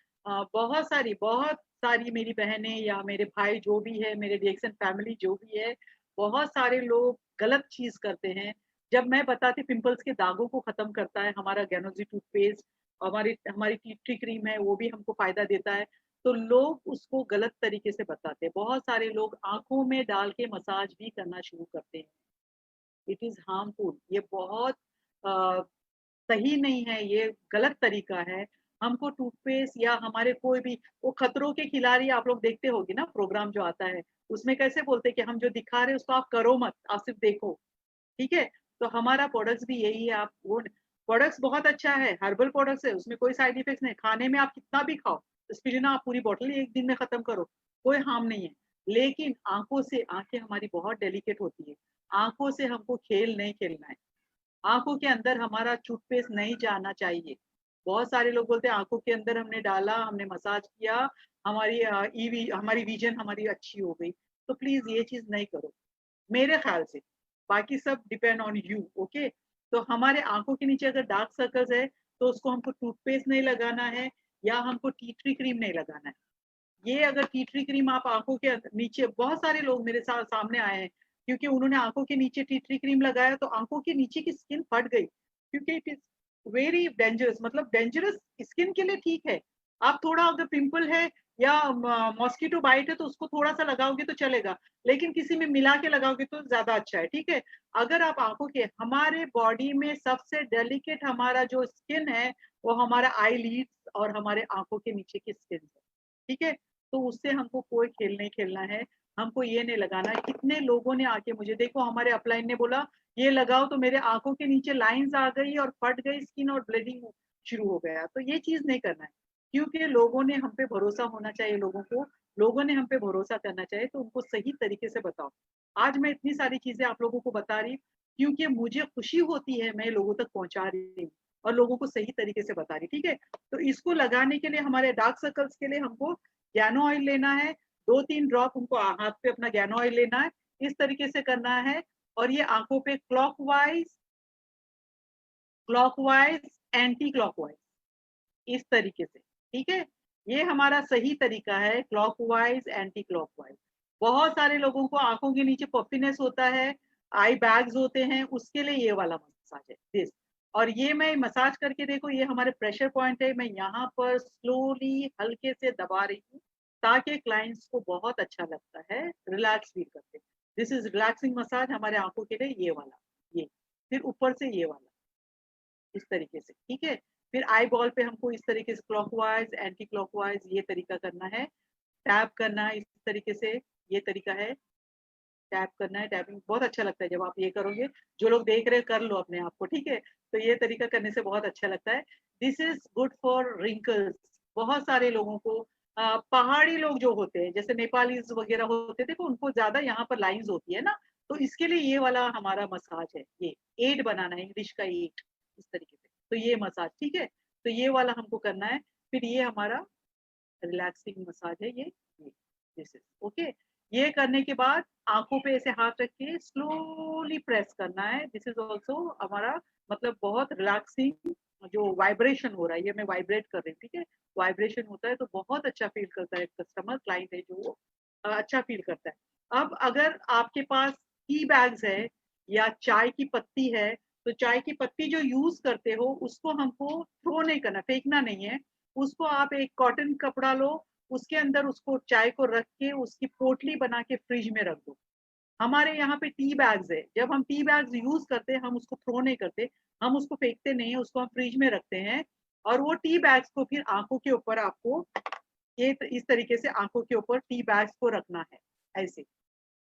बहुत सारी मेरी बहनें या मेरे भाई जो भी है, मेरे रिएक्शन फैमिली जो भी है, बहुत सारे लोग गलत चीज करते हैं। जब मैं बताती पिंपल्स के दागों को खत्म करता है हमारा गैनोजी टूथपेस्ट, हमारी हमारी टी ट्री क्रीम है, वो भी हमको फायदा देता है, तो लोग उसको गलत तरीके से बताते हैं। बहुत सारे लोग आंखों में डाल के मसाज भी करना शुरू करते हैं। इट इज हार्मफुल, ये बहुत अ, सही नहीं है, ये गलत तरीका है। हमको टूथपेस्ट या हमारे कोई भी वो खतरों के खिलाड़ी आप लोग देखते होगे ना, प्रोग्राम जो आता है, उसमें कैसे बोलते हैं कि हम जो दिखा रहे हैं उसको आप करो मत, आप सिर्फ देखो, ठीक है। तो हमारा प्रोडक्ट्स भी यही है। आप वो प्रोडक्ट्स बहुत अच्छा है, हर्बल प्रोडक्ट्स है, उसमें कोई साइड इफेक्ट्स नहीं, खाने में आप कितना भी खाओ, स्पिरुलिना आप पूरी बोतल एक दिन में खत्म करो, कोई हार्म नहीं है। लेकिन आंखों से, आंखें हमारी बहुत डेलिकेट होती है, आंखों से हमको खेल नहीं खेलना है। आंखों के अंदर हमारा टूथपेस्ट नहीं जाना चाहिए। बहुत सारे लोग बोलते हैं आंखों के अंदर हमने डाला, हमने मसाज किया, हमारी हमारी विजन हमारी अच्छी हो गई। तो प्लीज ये चीज नहीं करो मेरे ख्याल से। बाकी सब डिपेंड ऑन यू, ओके। तो हमारे आंखों के नीचे अगर डार्क सर्कल्स है, तो उसको हमको टूथपेस्ट नहीं लगाना है या हमको टी ट्री क्रीम नहीं लगाना है। ये अगर टी ट्री क्रीम आप आंखों के नीचे, बहुत सारे लोग मेरे साथ सामने आए हैं क्योंकि उन्होंने आंखों के नीचे टी ट्री क्रीम लगाया तो आंखों के नीचे की स्किन फट गई, क्योंकि इट इज वेरी डेंजरस। मतलब डेंजरस स्किन के लिए ठीक है, आप थोड़ा अगर पिंपल है या मॉस्किटो बाइट है तो उसको थोड़ा सा लगाओगे तो चलेगा, लेकिन किसी में मिला के लगाओगे तो ज्यादा अच्छा है, ठीक है। अगर आप आंखों के, हमारे बॉडी में सबसे डेलिकेट हमारा जो स्किन है वो हमारा आई लीड्स और हमारे आंखों के नीचे की स्किन है, ठीक है। तो उससे हमको कोई खेल नहीं खेलना है, हमको ये नहीं लगाना है। कितने लोगों ने आके मुझे, देखो हमारे अपलाइन ने बोला ये लगाओ तो मेरे आंखों के नीचे लाइंस आ गई और फट गई स्किन और ब्लीडिंग शुरू हो गया। तो ये चीज नहीं करना है, क्योंकि लोगों ने हम पे भरोसा होना चाहिए, लोगों ने हम पे भरोसा करना चाहिए, तो उनको सही तरीके से बताओ। आज मैं इतनी सारी चीजें आप लोगों को बता रही, क्योंकि मुझे खुशी होती है मैं लोगों तक पहुंचा रही हूँ और लोगों को सही तरीके से बता रही, ठीक है। तो इसको लगाने के लिए हमारे डार्क सर्कल्स के लिए हमको गैनो ऑयल लेना है, 2-3 ड्रॉप हमको हाथ पे अपना गैनो ऑयल लेना है, इस तरीके से करना है। और ये आंखों पे क्लॉकवाइज एंटी क्लॉकवाइज, इस तरीके से, ठीक है। ये हमारा सही तरीका है, क्लॉकवाइज एंटी क्लॉकवाइज। बहुत सारे लोगों को आंखों के नीचे पफिनेस होता है, आई बैग्स होते हैं, उसके लिए ये वाला मसाज है दिस। और ये मैं मसाज करके देखो, ये हमारे प्रेशर पॉइंट है, मैं यहाँ पर स्लोली हल्के से दबा रही हूँ ताकि क्लाइंट्स को बहुत अच्छा लगता है, रिलैक्स फील करते हैं। दिस इज रिलैक्सिंग मसाज हमारे आंखों के लिए, ये वाला, ये फिर ऊपर से ये वाला, इस तरीके से, ठीक है। फिर आई बॉल पे हमको इस तरीके से क्लॉकवाइज एंटी क्लॉकवाइज ये तरीका करना है, टैप करना है इस तरीके से, ये तरीका है, टैप करना है। टैपिंग बहुत अच्छा लगता है जब आप ये करोगे, जो लोग देख रहे हैं कर लो अपने आप को, ठीक है। तो ये तरीका करने से बहुत अच्छा लगता है। This is good for wrinkles. बहुत सारे लोगों को पहाड़ी लोग जो होते हैं, जैसे नेपालीज वगैरह होते थे, तो उनको ज्यादा यहाँ पर लाइंस होती है ना, तो इसके लिए ये वाला हमारा मसाज है। ये एड बनाना है, इंग्लिश का एड, इस तरीके से, तो ये मसाज, ठीक है। तो ये वाला हमको करना है। फिर ये हमारा रिलैक्सिंग मसाज है, ये दिस इज ओके। ये करने के बाद आंखों पे ऐसे हाथ रख के स्लोली प्रेस करना है। दिस इज ऑल्सो हमारा मतलब बहुत रिलैक्सिंग, जो वाइब्रेशन हो रहा है, ये मैं वाइब्रेट कर रही हूँ, ठीक है। वाइब्रेशन होता है तो बहुत अच्छा फील करता है कस्टमर, क्लाइंट है जो अच्छा फील करता है। अब अगर आपके पास टी बैग्स है या चाय की पत्ती है, तो चाय की पत्ती जो यूज करते हो उसको हमको थ्रो नहीं करना, फेंकना नहीं है। उसको आप एक कॉटन कपड़ा लो, उसके अंदर उसको चाय को रख के उसकी पोटली बना के फ्रिज में रख दो। हमारे यहाँ पे टी बैग्स है, जब हम टी बैग्स यूज करते हैं हम उसको थ्रो नहीं करते, हम उसको फेंकते नहीं है, उसको हम फ्रिज में रखते हैं। और वो टी बैग्स को फिर आंखों के ऊपर आपको ये इस तरीके से आंखों के ऊपर टी बैग्स को रखना है ऐसे,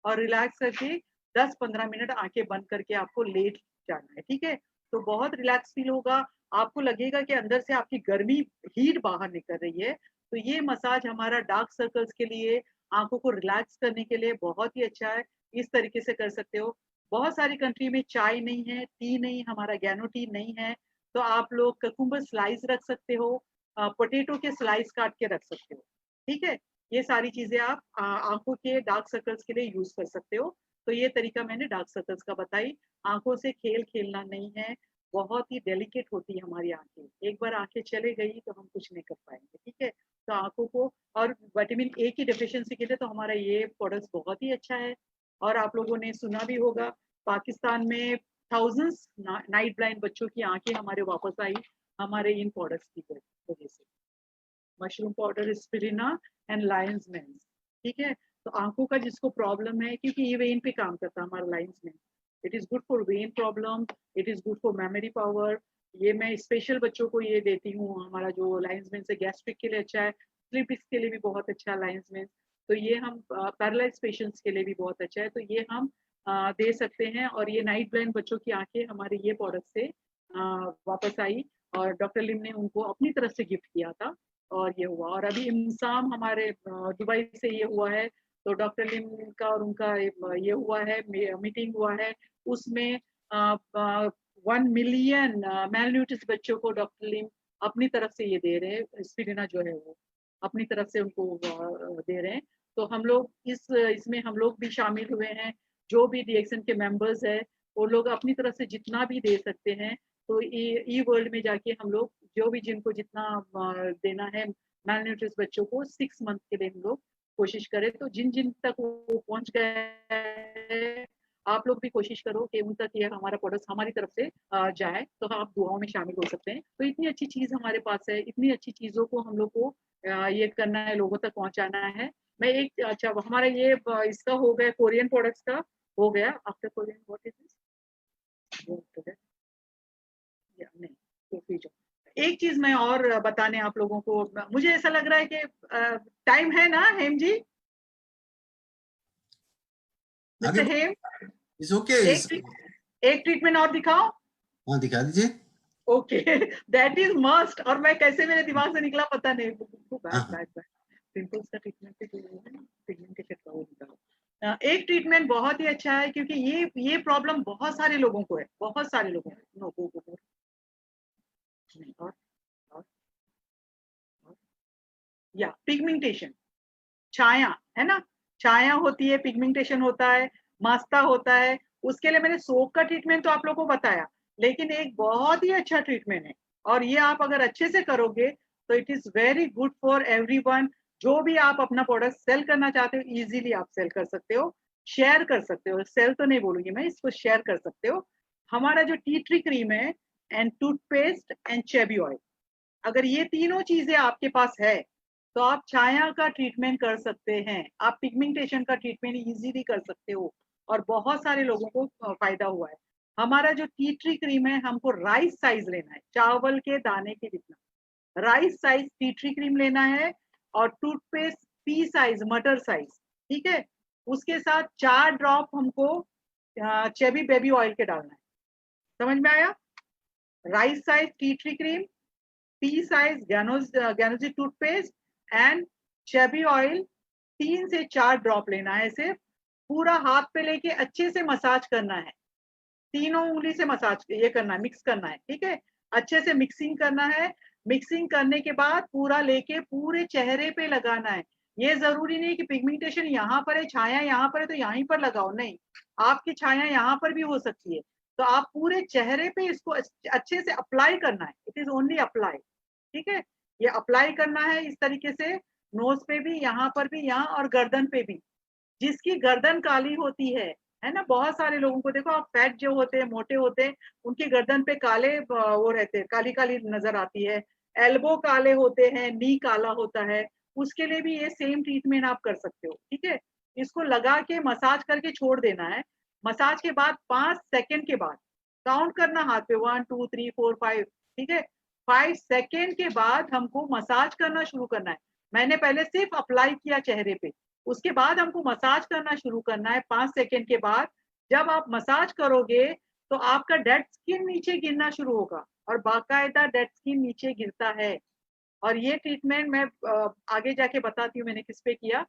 और रिलैक्स करके 10-15 मिनट आंखें बंद करके आपको लेट जाना है, ठीक है। तो बहुत रिलैक्स फील होगा, आपको लगेगा कि अंदर से आपकी गर्मी, हीट बाहर निकल रही है। तो ये मसाज हमारा डार्क सर्कल्स के लिए, आंखों को रिलैक्स करने के लिए बहुत ही अच्छा है, इस तरीके से कर सकते हो। बहुत सारी कंट्री में चाय नहीं है, टी नहीं, हमारा गैनो टी नहीं है, तो आप लोग ककुम्बर स्लाइस रख सकते हो, पोटैटो के स्लाइस काट के रख सकते हो। ठीक है, ये सारी चीजें आप आंखों के डार्क सर्कल्स के लिए यूज कर सकते हो। तो ये तरीका मैंने डार्क सर्कल्स का बताई। आंखों से खेल खेलना नहीं है, बहुत ही डेलिकेट होती है हमारी आंखें, एक बार आंखें चले गई तो हम कुछ नहीं कर पाएंगे। ठीक है, तो आंखों को, और विटामिन ए की डेफिशिएंसी के लिए तो हमारा ये प्रोडक्ट बहुत ही अच्छा है। और आप लोगों ने सुना भी होगा, पाकिस्तान में थाउजेंड्स नाइट ब्लाइंड बच्चों की आंखें हमारे वापस आई हमारे इन प्रोडक्ट्स की वजह से। Mushroom powder, spirulina and lion's mane. ठीक है, तो आंखों का जिसको प्रॉब्लम है, क्योंकि ये वेन पे काम करता है हमारा lion's mane, it is good for vein problem, it is good for memory power. ये मैं स्पेशल बच्चों को ये देती हूँ, हमारा जो लायंस मेंस है गैस्ट्रिक के लिए अच्छा है, स्लीप डिस्क के लिए भी बहुत अच्छा है लायंस मेंस। तो ये हम पैरालाइज पेशेंट्स के लिए भी बहुत अच्छा है, तो ये हम दे सकते हैं। और ये नाइट ब्लाइंड बच्चों की आंखें हमारे ये प्रोडक्ट से वापस आई, और डॉक्टर लिम ने उनको अपनी तरफ से गिफ्ट किया था, और ये हुआ। और अभी इमसाम हमारे दुबई से ये हुआ है, तो डॉक्टर लिम का और उनका ये हुआ है, मीटिंग हुआ है, उसमें 1 मिलियन मेलन्यूट्रिश बच्चों को डॉक्टर लिम अपनी तरफ से ये दे रहे हैं, स्पिरिना जो है वो अपनी तरफ से उनको दे रहे हैं। तो हम लोग इसमें हम लोग भी शामिल हुए हैं, जो भी डीएक्सन के मेंबर्स है वो लोग अपनी तरफ से जितना भी दे सकते हैं। तो ई वर्ल्ड में जाके हम लोग जो भी जिनको जितना देना है मेलन्यूट्रिश बच्चों को 6 मंथ के लिए हम लोग कोशिश करें। तो जिन जिन तक वो पहुंच गए, आप लोग भी कोशिश करो कि उन तक ये हमारा प्रोडक्ट हमारी तरफ से जाए, तो आप दुआओं में शामिल हो सकते हैं। तो इतनी अच्छी चीज हमारे पास है, इतनी अच्छी चीजों को हम लोग को ये करना है, लोगों तक पहुंचाना है। मैं एक अच्छा हमारा ये इसका हो गया, कोरियन प्रोडक्ट्स का हो गया। After Korean what is this? नहीं, तो एक चीज मैं और बताने आप लोगों को, मुझे ऐसा लग रहा है कि टाइम है ना हेम जी, मिस्टर हेम, इट्स ओके। एक ट्रीटमेंट और दिखाओ। हाँ दिखा दीजिए। Okay, that is must. और मैं कैसे मेरे दिमाग से निकला पता नहीं। पिंपल्स का ट्रीटमेंट पिगमेंटेशन का वो निकालो। एक ट्रीटमेंट बहुत ही अच्छा है, क्योंकि ये प्रॉब्लम बहुत सारे लोगों को है, बहुत सारे लोगों को। नो गो और या पिगमेंटेशन, छाया है ना, छाया होती है, पिगमेंटेशन होता है, मास्ता होता है। उसके लिए मैंने सोप का ट्रीटमेंट तो आप लोगों को बताया, लेकिन एक बहुत ही अच्छा ट्रीटमेंट है, और ये आप अगर अच्छे से करोगे तो it is very good for everyone. जो भी आप अपना प्रोडक्ट सेल करना चाहते हो, इजीली आप सेल कर सकते हो, शेयर कर सकते हो, सेल तो नहीं बोलूंगी मैं, इसको शेयर कर सकते हो। हमारा जो टी ट्री क्रीम है, and toothpaste and Chebi oil, अगर ये तीनों चीजें आपके पास है तो आप छाया का ट्रीटमेंट कर सकते हैं, आप पिगमेंटेशन का ट्रीटमेंट इजीली कर सकते हो, और बहुत सारे लोगों को फायदा हुआ है। हमारा जो टी ट्री क्रीम है, हमको राइस साइज लेना है, चावल के दाने के जितना rice size tea tree cream लेना है, और टूथपेस्ट पी साइज, मटर साइज। ठीक है, उसके साथ 4 ड्रॉप हमको चेबी बेबी ऑयल के डालना है। समझ में आया? Rice size tea tree cream, pea size Ganozhi toothpaste and Chebi oil, 3 से 4 ड्रॉप लेना है। ऐसे पूरा हाथ पे लेके अच्छे से मसाज करना है, तीनों उंगली से मसाज ये करना है, मिक्स करना है। ठीक है, अच्छे से मिक्सिंग करना है। मिक्सिंग करने के बाद पूरा लेके पूरे चेहरे पे लगाना है। ये जरूरी नहीं कि पिगमेंटेशन यहाँ पर है, छाया यहाँ पर है तो यहीं पर लगाओ, नहीं, आपकी छाया यहाँ पर भी हो सकती है। तो आप पूरे चेहरे पे इसको अच्छे से अप्लाई करना है, इट इज ओनली अप्लाई। ठीक है, ये अप्लाई करना है इस तरीके से, नोज पे भी, यहाँ पर भी, यहाँ और गर्दन पे भी। जिसकी गर्दन काली होती है ना, बहुत सारे लोगों को देखो आप, फैट जो होते हैं, मोटे होते हैं, उनकी गर्दन पे काले वो रहते हैं, काली काली नजर आती है। एल्बो काले होते हैं, नी काला होता है, उसके लिए भी ये सेम ट्रीटमेंट आप कर सकते हो। ठीक है, इसको लगा के मसाज करके छोड़ देना है। मसाज के बाद 5 सेकंड के बाद काउंट करना हाथ पे, 1 2 3 4 5। ठीक है, 5 सेकंड के बाद हमको मसाज करना शुरू करना है। मैंने पहले सिर्फ अप्लाई किया चेहरे पे, उसके बाद हमको मसाज करना शुरू करना है 5 सेकंड के बाद। जब आप मसाज करोगे तो आपका डेड स्किन नीचे गिरना शुरू होगा, और बाकायदा डेड स्किन नीचे गिरता है। और ये ट्रीटमेंट मैं आगे जाके बताती हूँ मैंने किस पे किया।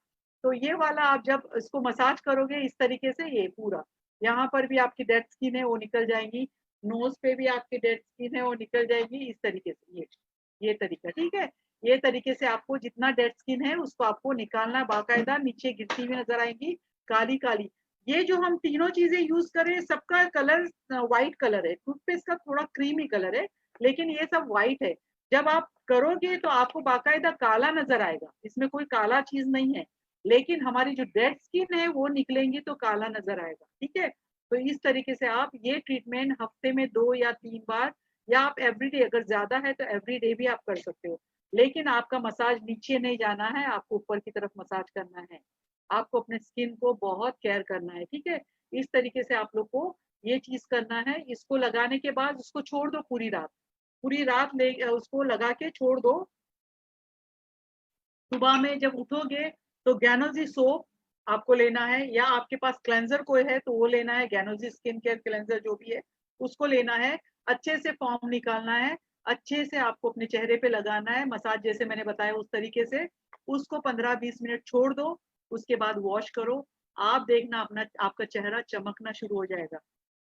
तो ये वाला आप जब इसको मसाज करोगे इस तरीके से, ये पूरा यहाँ पर भी आपकी डेड स्किन है वो निकल जाएंगी, नोज पे भी आपकी डेड स्किन है वो निकल जाएगी, इस तरीके से ये तरीका, ठीक है। ये तरीके से आपको जितना डेड स्किन है उसको आपको निकालना, बाकायदा नीचे गिरती हुई नजर आएंगी काली काली। ये जो हम तीनों चीजें यूज करें सबका कलर व्हाइट कलर है, टूथपेस्ट का थोड़ा क्रीमी कलर है, लेकिन ये सब व्हाइट है। जब आप करोगे तो आपको बाकायदा काला नजर आएगा, इसमें कोई काला चीज नहीं है, लेकिन हमारी जो डेड स्किन है वो निकलेंगी तो काला नजर आएगा, ठीक है। तो इस तरीके से आप ये ट्रीटमेंट हफ्ते में 2 या 3 बार, या आप एवरीडे, अगर ज्यादा है तो एवरीडे भी आप कर सकते हो, लेकिन आपका मसाज नीचे नहीं जाना है, आपको ऊपर की तरफ मसाज करना है। आपको अपने स्किन को बहुत केयर करना है, ठीक है। इस तरीके से आप लोग को ये चीज करना है। इसको लगाने के बाद उसको छोड़ दो पूरी रात, पूरी रात ले उसको लगा के छोड़ दो। सुबह में जब उठोगे तो गैनोजी सोप आपको लेना है, या आपके पास क्लेंजर कोई है तो वो लेना है, गैनोजी स्किन केयर क्लेंजर जो भी है उसको लेना है। अच्छे से फॉर्म निकालना है, अच्छे से आपको अपने चेहरे पे लगाना है, मसाज जैसे मैंने बताया उस तरीके से। उसको 15-20 मिनट छोड़ दो, उसके बाद वॉश करो। आप देखना अपना आपका चेहरा चमकना शुरू हो जाएगा।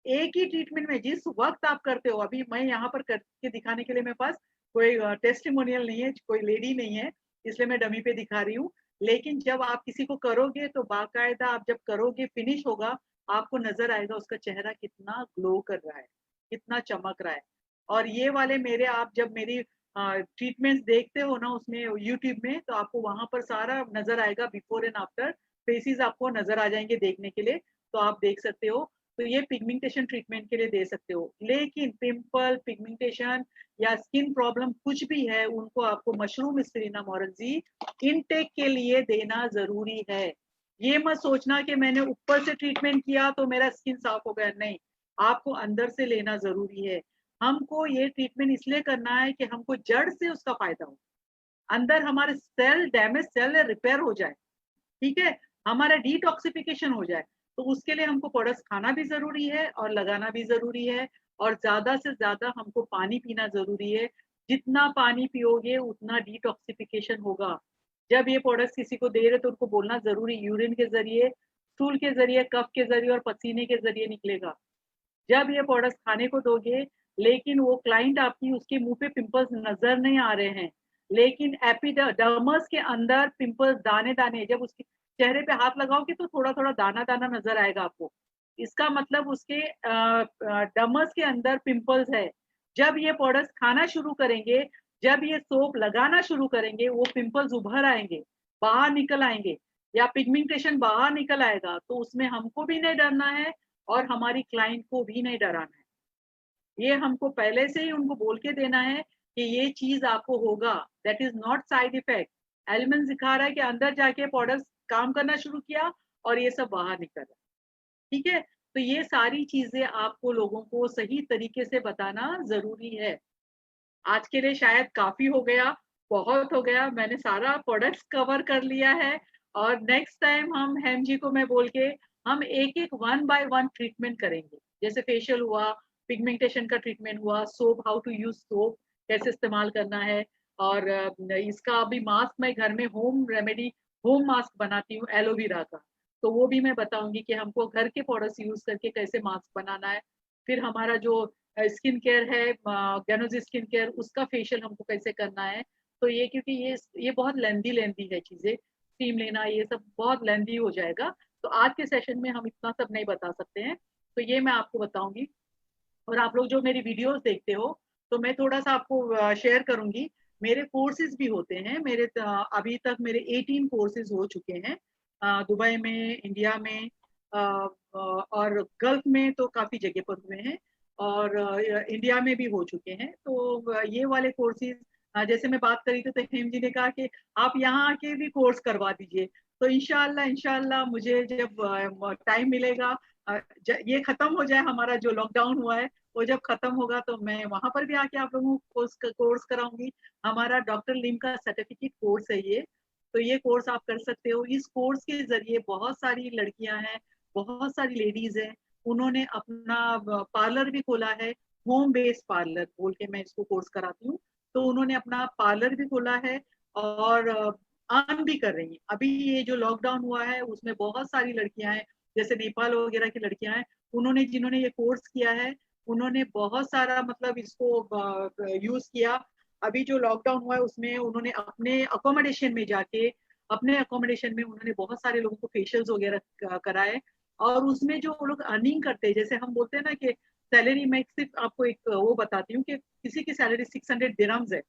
एक ही ट्रीटमेंट में जिस वक्त आप करते हो, अभी मैं यहाँ पर करके दिखाने के लिए मेरे पास कोई टेस्टिमोनियल नहीं है, कोई लेडी नहीं है, इसलिए मैं डमी पे दिखा रही हूँ। लेकिन जब आप किसी को करोगे तो बाकायदा आप जब करोगे फिनिश होगा, आपको नजर आएगा उसका चेहरा कितना ग्लो कर रहा है, कितना चमक रहा है। और ये वाले मेरे, आप जब मेरी ट्रीटमेंट्स देखते हो ना उसमें यूट्यूब में, तो आपको वहां पर सारा नजर आएगा, बिफोर एंड आफ्टर फेसेस आपको नजर आ जाएंगे देखने के लिए, तो आप देख सकते हो। तो ये पिगमेंटेशन ट्रीटमेंट के लिए दे सकते हो, लेकिन पिंपल, पिगमेंटेशन या स्किन प्रॉब्लम कुछ भी है, उनको आपको मशरूम स्पिरिना मोरेंजी इनटेक के लिए देना जरूरी है। ये मत सोचना कि मैंने ऊपर से ट्रीटमेंट किया तो मेरा स्किन साफ हो गया, नहीं, आपको अंदर से लेना जरूरी है। हमको ये ट्रीटमेंट इसलिए करना है कि हमको जड़ से उसका फायदा हो, अंदर हमारे सेल, डैमेज सेल रिपेयर हो जाए, ठीक है, हमारा डिटॉक्सिफिकेशन हो जाए। तो उसके लिए हमको प्रोडक्ट्स खाना भी जरूरी है और लगाना भी जरूरी है, और ज्यादा से ज्यादा हमको पानी पीना जरूरी है। जितना पानी पियोगे उतना डिटॉक्सिफिकेशन होगा। जब ये प्रोडक्ट्स किसी को दे रहे तो उनको बोलना जरूरी, यूरिन के जरिए, स्टूल के जरिए, कफ के जरिए और पसीने के जरिए निकलेगा। जब ये प्रोडक्ट्स खाने को दोगे, लेकिन वो क्लाइंट आपकी, उसके मुंह पे पिंपल्स नजर नहीं आ रहे हैं, लेकिन एपिडर्मस के अंदर पिंपल्स दाने दाने, जब उसके चेहरे पे हाथ लगाओगे तो थोड़ा थोड़ा दाना दाना नजर आएगा आपको, इसका मतलब उसके डर्मस के अंदर पिंपल्स है। जब ये प्रोडक्ट्स खाना शुरू करेंगे, जब ये सोप लगाना शुरू करेंगे, वो पिंपल्स उभर आएंगे, बाहर निकल आएंगे, या पिगमेंटेशन बाहर निकल आएगा। तो उसमें हमको भी नहीं डरना है और हमारी क्लाइंट को भी नहीं डराना है। ये हमको पहले से ही उनको बोल के देना है कि ये चीज आपको होगा, that is not side effect. Element सिखा रहा है कि अंदर जाके प्रोडक्ट्स काम करना शुरू किया और ये सब बाहर निकल रहा है, ठीक है। तो ये सारी चीजें आपको लोगों को सही तरीके से बताना जरूरी है। आज के लिए शायद काफी हो गया, बहुत हो गया, मैंने सारा प्रोडक्ट्स कवर कर लिया है। और नेक्स्ट टाइम हम हेम जी को मैं बोल के हम एक एक 1 बाय 1 ट्रीटमेंट करेंगे, जैसे फेशियल हुआ, पिगमेंटेशन का ट्रीटमेंट हुआ, soap, how to use soap, कैसे इस्तेमाल करना है। और इसका अभी मास्क मैं घर में होम रेमेडी, होम मास्क बनाती हूँ एलोवेरा का, तो वो भी मैं बताऊंगी कि हमको घर के प्रोडक्ट्स यूज करके कैसे मास्क बनाना है। फिर हमारा जो स्किन केयर है, गैनोजी स्किन केयर, उसका फेशियल हमको कैसे करना है। तो ये, क्योंकि ये बहुत लेंदी है चीजें, क्रीम लेना ये सब बहुत लेंदी हो जाएगा, तो आज के सेशन में हम इतना सब नहीं बता सकते हैं, तो ये मैं आपको बताऊंगी। और आप लोग जो मेरी वीडियोस देखते हो, तो मैं थोड़ा सा आपको शेयर करूंगी। मेरे कोर्सेज भी होते हैं, मेरे अभी तक मेरे 18 कोर्सेज हो चुके हैं, दुबई में, इंडिया में, और गल्फ में तो काफी जगह पर हुए हैं, और इंडिया में भी हो चुके हैं। तो ये वाले कोर्सेज, जैसे मैं बात करी तो हेम जी ने कहा कि आप यहाँ आके भी कोर्स करवा दीजिए। तो इंशाल्लाह इंशाल्लाह मुझे जब टाइम मिलेगा, ये खत्म हो जाए, हमारा जो लॉकडाउन हुआ है वो जब खत्म होगा, तो मैं वहां पर भी आके आप लोगों को कोर्स कराऊंगी। हमारा डॉक्टर लिम का सर्टिफिकेट कोर्स है ये, तो ये कोर्स आप कर सकते हो। इस कोर्स के जरिए बहुत सारी लड़कियां हैं, बहुत सारी लेडीज हैं, उन्होंने अपना पार्लर भी खोला है, होम बेस्ड पार्लर बोल के मैं इसको कोर्स कराती हूँ। तो उन्होंने अपना पार्लर भी खोला है और अर्न भी कर रही हैं। अभी ये जो लॉकडाउन हुआ है उसमें बहुत सारी लड़कियां हैं, जैसे नेपाल वगैरह की लड़कियां हैं, उन्होंने, जिन्होंने ये कोर्स किया है, उन्होंने बहुत सारा मतलब इसको यूज किया, अभी जो लॉकडाउन हुआ है उसमें उन्होंने अपने अकोमोडेशन में जाके उन्होंने बहुत सारे लोगों को फेशियल्स वगैरह कराए। और उसमें जो लोग अर्निंग करते हैं, जैसे हम बोलते हैं ना कि सैलरी, मैं सिर्फ आपको एक वो बताती हूँ कि किसी की सैलरी 600 दिरहम्स है,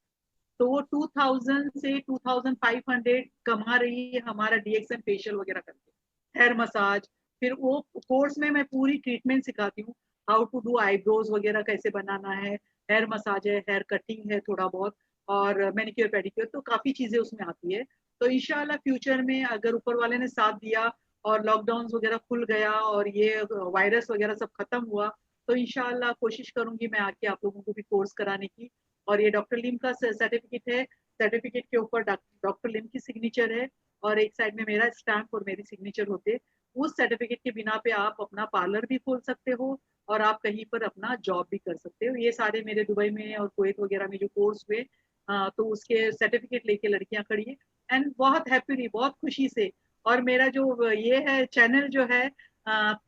तो वो 2000 से 2500 कमा रही है हमारा डीएक्सएन फेशियल वगैरह करके, हेयर मसाज। फिर वो कोर्स में मैं पूरी ट्रीटमेंट सिखाती हूँ, हाउ टू डू आईब्रोज वगैरह कैसे बनाना है, हेयर मसाज है, हेयर कटिंग है थोड़ा बहुत, और मैनिक्योर पेडिक्योर, तो काफी चीजें उसमें आती है। तो इंशाल्लाह फ्यूचर में अगर ऊपर वाले ने साथ दिया और लॉकडाउन वगैरह खुल गया और ये वायरस वगैरह सब खत्म हुआ, तो इंशाल्लाह कोशिश करूंगी मैं आके आप लोगों को भी कोर्स कराने की। और ये डॉक्टर लिम का सर्टिफिकेट है, सर्टिफिकेट के ऊपर डॉक्टर लिम की सिग्नेचर है, और एक साइड में मेरा स्टैम्प और मेरी सिग्नेचर होते। उस सर्टिफिकेट के बिना पे आप अपना पार्लर भी खोल सकते हो और आप कहीं पर अपना जॉब भी कर सकते हो। ये सारे मेरे दुबई में और कुवैत वगैरह में जो कोर्स हुए, तो उसके सर्टिफिकेट लेके लड़कियां खड़ी है, एंड बहुत हैप्पीली, बहुत खुशी से। और मेरा जो ये है चैनल जो है,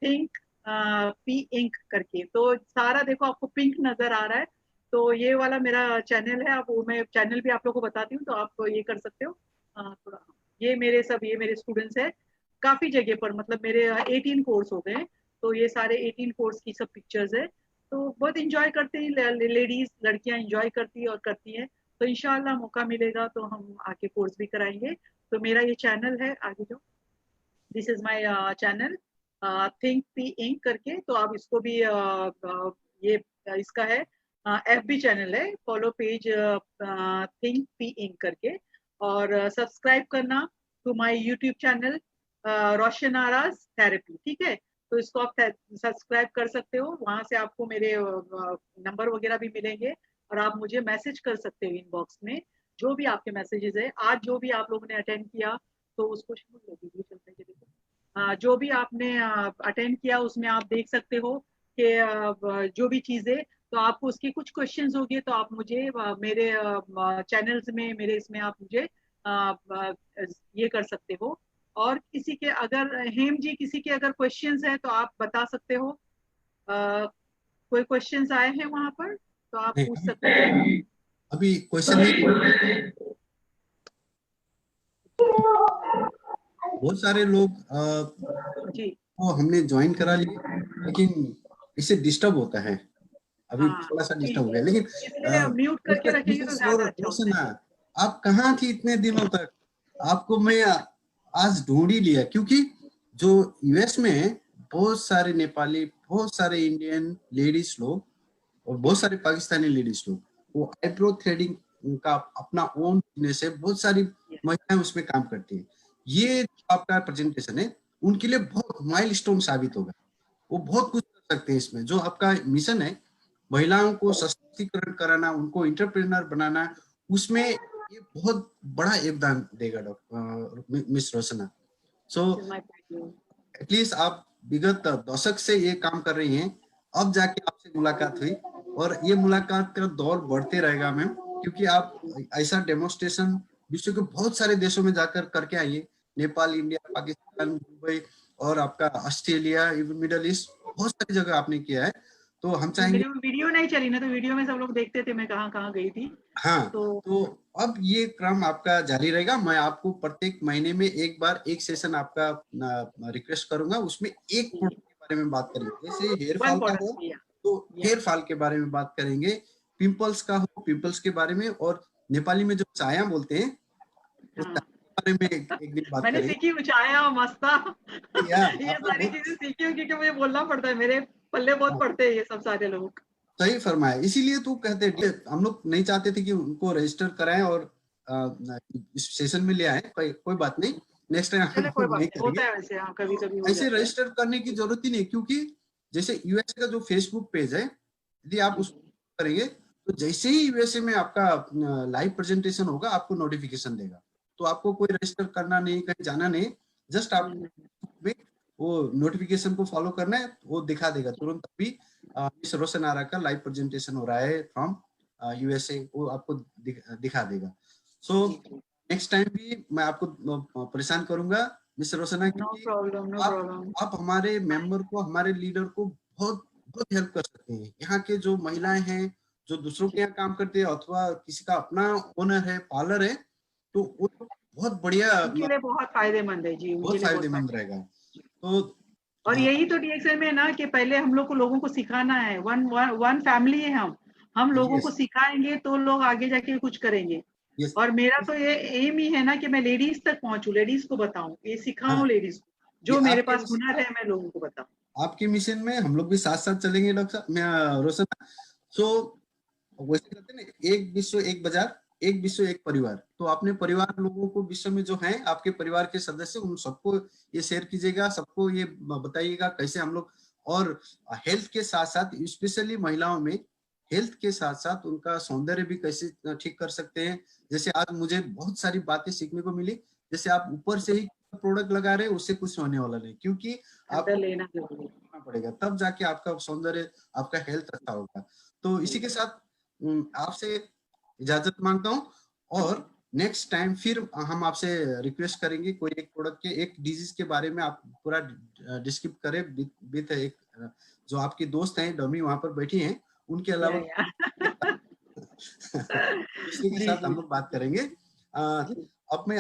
थिंक पी इंक करके, तो सारा देखो आपको पिंक नजर आ रहा है, तो ये वाला मेरा चैनल है। आप वो मैं चैनल भी आप लोगों को बताती हूँ, तो आप ये कर सकते हो। थोड़ा ये मेरे स्टूडेंट्स है काफी जगह पर, मतलब मेरे 18 कोर्स हो गए, तो ये सारे 18 कोर्स की सब पिक्चर्स है। तो बहुत इंजॉय करते हैं लेडीज, लड़कियां इंजॉय करती है और करती हैं। तो इंशाल्लाह मौका मिलेगा तो हम आके कोर्स भी कराएंगे। तो मेरा ये चैनल है, आगे जो this is my channel, think pink करके, तो आप इसको भी ये इसका है, एफबी चैनल है, follow page think pink करके। और सब्सक्राइब करना to my YouTube channel Roshan Araj therapy, ठीक है। तो इसको आप सब्सक्राइब कर सकते हो, वहां से आपको मेरे नंबर वगैरह भी मिलेंगे, और आप मुझे मैसेज कर सकते हो इनबॉक्स में, जो भी आपके मैसेजेस है। आज जो भी आप लोगों ने अटेंड किया, तो उसको वीडियो चलते हैं, देखो। जो भी आपने अटेंड किया उसमें आप देख सकते हो कि जो भी चीजें, तो आपको उसके कुछ क्वेश्चंस होंगे, तो आप मुझे मेरे चैनल्स में, मेरे इसमें आप मुझे ये कर सकते हो। और किसी के अगर हेम जी किसी के अगर क्वेश्चंस है तो आप बता सकते हो। अ, कोई क्वेश्चंस आए हैं वहां पर, तो आप नहीं, पूछ सकते हो। अभी क्वेश्चन नहीं। बहुत सारे लोग जी। को हमने ज्वाइन करा लिए, लेकिन इससे डिस्टर्ब होता है। अभी हाँ थोड़ा सा जी डिस्टर्ब हो जी, गया, लेकिन इसलिए म्यूट करके रखेंगे तो मिसेस ज्यादा अच्छा होता रोशना, है। आप कहाँ थी इतने दिनों तक? आपको मैं आज ढूंढ ही लिया, क्योंकि जो यूएस में बहुत सारे नेपाली, बहुत सारे इंडियन लेडीज लोग और बहुत सारे पाकिस्तानी लेडीज लोग, वो आईब्रो थ्रेडिंग का अपना ओन बिजनेस है, बहुत सारी महिलाएं उसमें काम करती हैं। ये जो आपका प्रेजेंटेशन है उनके लिए बहुत माइलस्टोन साबित होगा। वो बहुत कुछ कर सकते हैं इसमें। जो आपका मिशन है महिलाओं को सशक्तिकरण कराना, उनको इंटरप्रेन्योर बनाना, उसमें ये बहुत बड़ा योगदान देगा doctor miss Roshna. So this is my point. At least आप विगत दशक से ये काम कर रही हैं, अब जाके आपसे मुलाकात हुई, और ये मुलाकात का दौर बढ़ते रहेगा मैम, क्योंकि आप ऐसा डेमोन्स्ट्रेशन विश्व के बहुत सारे देशों में जाकर करके आइए। नेपाल, इंडिया, पाकिस्तान, दुबई और आपका ऑस्ट्रेलिया, इवन मिडल ईस्ट, बहुत सारी जगह आपने किया है। तो हम चाहेंगे, मेरी वीडियो नहीं चली ना, तो वीडियो में सब लोग देखते थे मैं कहाँ कहाँ गई थी। हाँ, तो तो अब ये क्रम आपका जारी रहेगा। मैं आपको प्रत्येक महीने में एक बार एक सेशन आपका रिक्वेस्ट करूंगा, उसमें एक प्रोडक्ट के बारे में बात करेंगे। जैसे हेयर वन फॉल का हो प्रोडक्ट, या तो या हेयर फॉल के बारे में बात करेंगे, पिंपल्स का हो पिंपल्स के बारे में, और नेपाली में जो चाया बोलते हैं उस हाँ। चाया के बारे में एक दिन बात मैंने करेंगे। सीखी ऊंचाया मस्ता या ये आपने सारी बहुत चीजें सीखी हूँ, क्योंकि मुझे बोलना पड़ता है, मेरे पल्ले बहुत पड़ते हैं ये सब सारे लोग। सही फरमाया, इसीलिए तो कहते हैं हम लोग नहीं चाहते थे कि उनको रजिस्टर कराएं और इस सेशन में ले आए। कोई बात नहीं, नेक्स्ट टाइम हम चले कोई लोग बात नहीं नहीं, करेंगे। होता है वैसे, हाँ कभी कभी हो ऐसे जाता है। रजिस्टर करने की जरूरत ही नहीं, क्योंकि जैसे यूएस का जो फेसबुक पेज है, यदि आप जी उसको करेंगे तो जैसे ही यूएसए में आपका लाइव प्रेजेंटेशन होगा आपको नोटिफिकेशन देगा। तो आपको कोई रजिस्टर करना नहीं, कहीं जाना नहीं, जस्ट आप में वो नोटिफिकेशन को फॉलो करना है, वो दिखा देगा तुरंत। अभी मिस रोशन आरा का लाइव प्रेजेंटेशन हो रहा है फ्रॉम यूएसए, वो आपको दिखा देगा। सो जी जी। नेक्स्ट टाइम भी मैं आपको परेशान करूंगा मिस रोशना, नो क्योंकि प्रॉब्लम, नो आप प्रॉब्लम। आप हमारे मेंबर को, हमारे लीडर को बहुत बहुत हेल्प कर सकते हैं। यहाँ के जो महिलाएं हैं, जो दूसरों के यहाँ काम करते हैं अथवा किसी का अपना ओनर है, पार्लर है, तो वो तो बहुत बढ़िया, उनके लिए बहुत फायदेमंद है जी, उनके बहुत लिए बहुत फायदेमंद रहेगा। तो और यही तो डीएक्सएल में है ना कि पहले हम लोग को लोगों को सिखाना है। वन फैमिली है हम लोगों को यस सिखाएंगे तो लोग आगे जाके कुछ करेंगे। यस और मेरा तो ये एम ही है ना कि मैं लेडीज तक पहुंचूं, लेडीज को बताऊं, ये हाँ, सिखाऊं लेडीज को, ये जो मेरे पास हुनर है मैं लोगों को बताऊं। आपके मिशन में हम लोग भी साथ साथ चलेंगे डॉक्टर साहब, मैं रोशन। सो वैसे कहते हैं ना, एक विश्व एक बाजार, एक विश्व एक परिवार। तो अपने परिवार लोगों को विश्व में जो है आपके परिवार के सदस्य, उन सबको ये शेयर कीजिएगा, सबको ये बताइएगा कैसे हम लोग, और हेल्थ के साथ साथ स्पेशली महिलाओं में हेल्थ के साथ साथ उनका सौंदर्य भी कैसे ठीक कर सकते हैं। जैसे आज मुझे बहुत सारी बातें सीखने को मिली। जैसे आप ऊपर से ही प्रोडक्ट लगा रहे हैं, उससे कुछ होने वाला नहीं, क्योंकि अंदर आपको लेना जरूरी है। करना पड़ेगा, तब जाके आपका सौंदर्य, आपका हेल्थ अच्छा होगा। तो इसी के साथ आपसे इजाजत मांगता हूँ, और नेक्स्ट टाइम फिर हम आपसे रिक्वेस्ट करेंगे कोई एक प्रोडक्ट के, एक डिजीज के बारे में आप पूरा डिस्क्रिप्ट करें विद एक जो आपकी दोस्त हैं डमी वहां पर बैठी हैं, उनके या, अलावा या। इसी के जी साथ जी हम लोग बात करेंगे। जी। अब मैं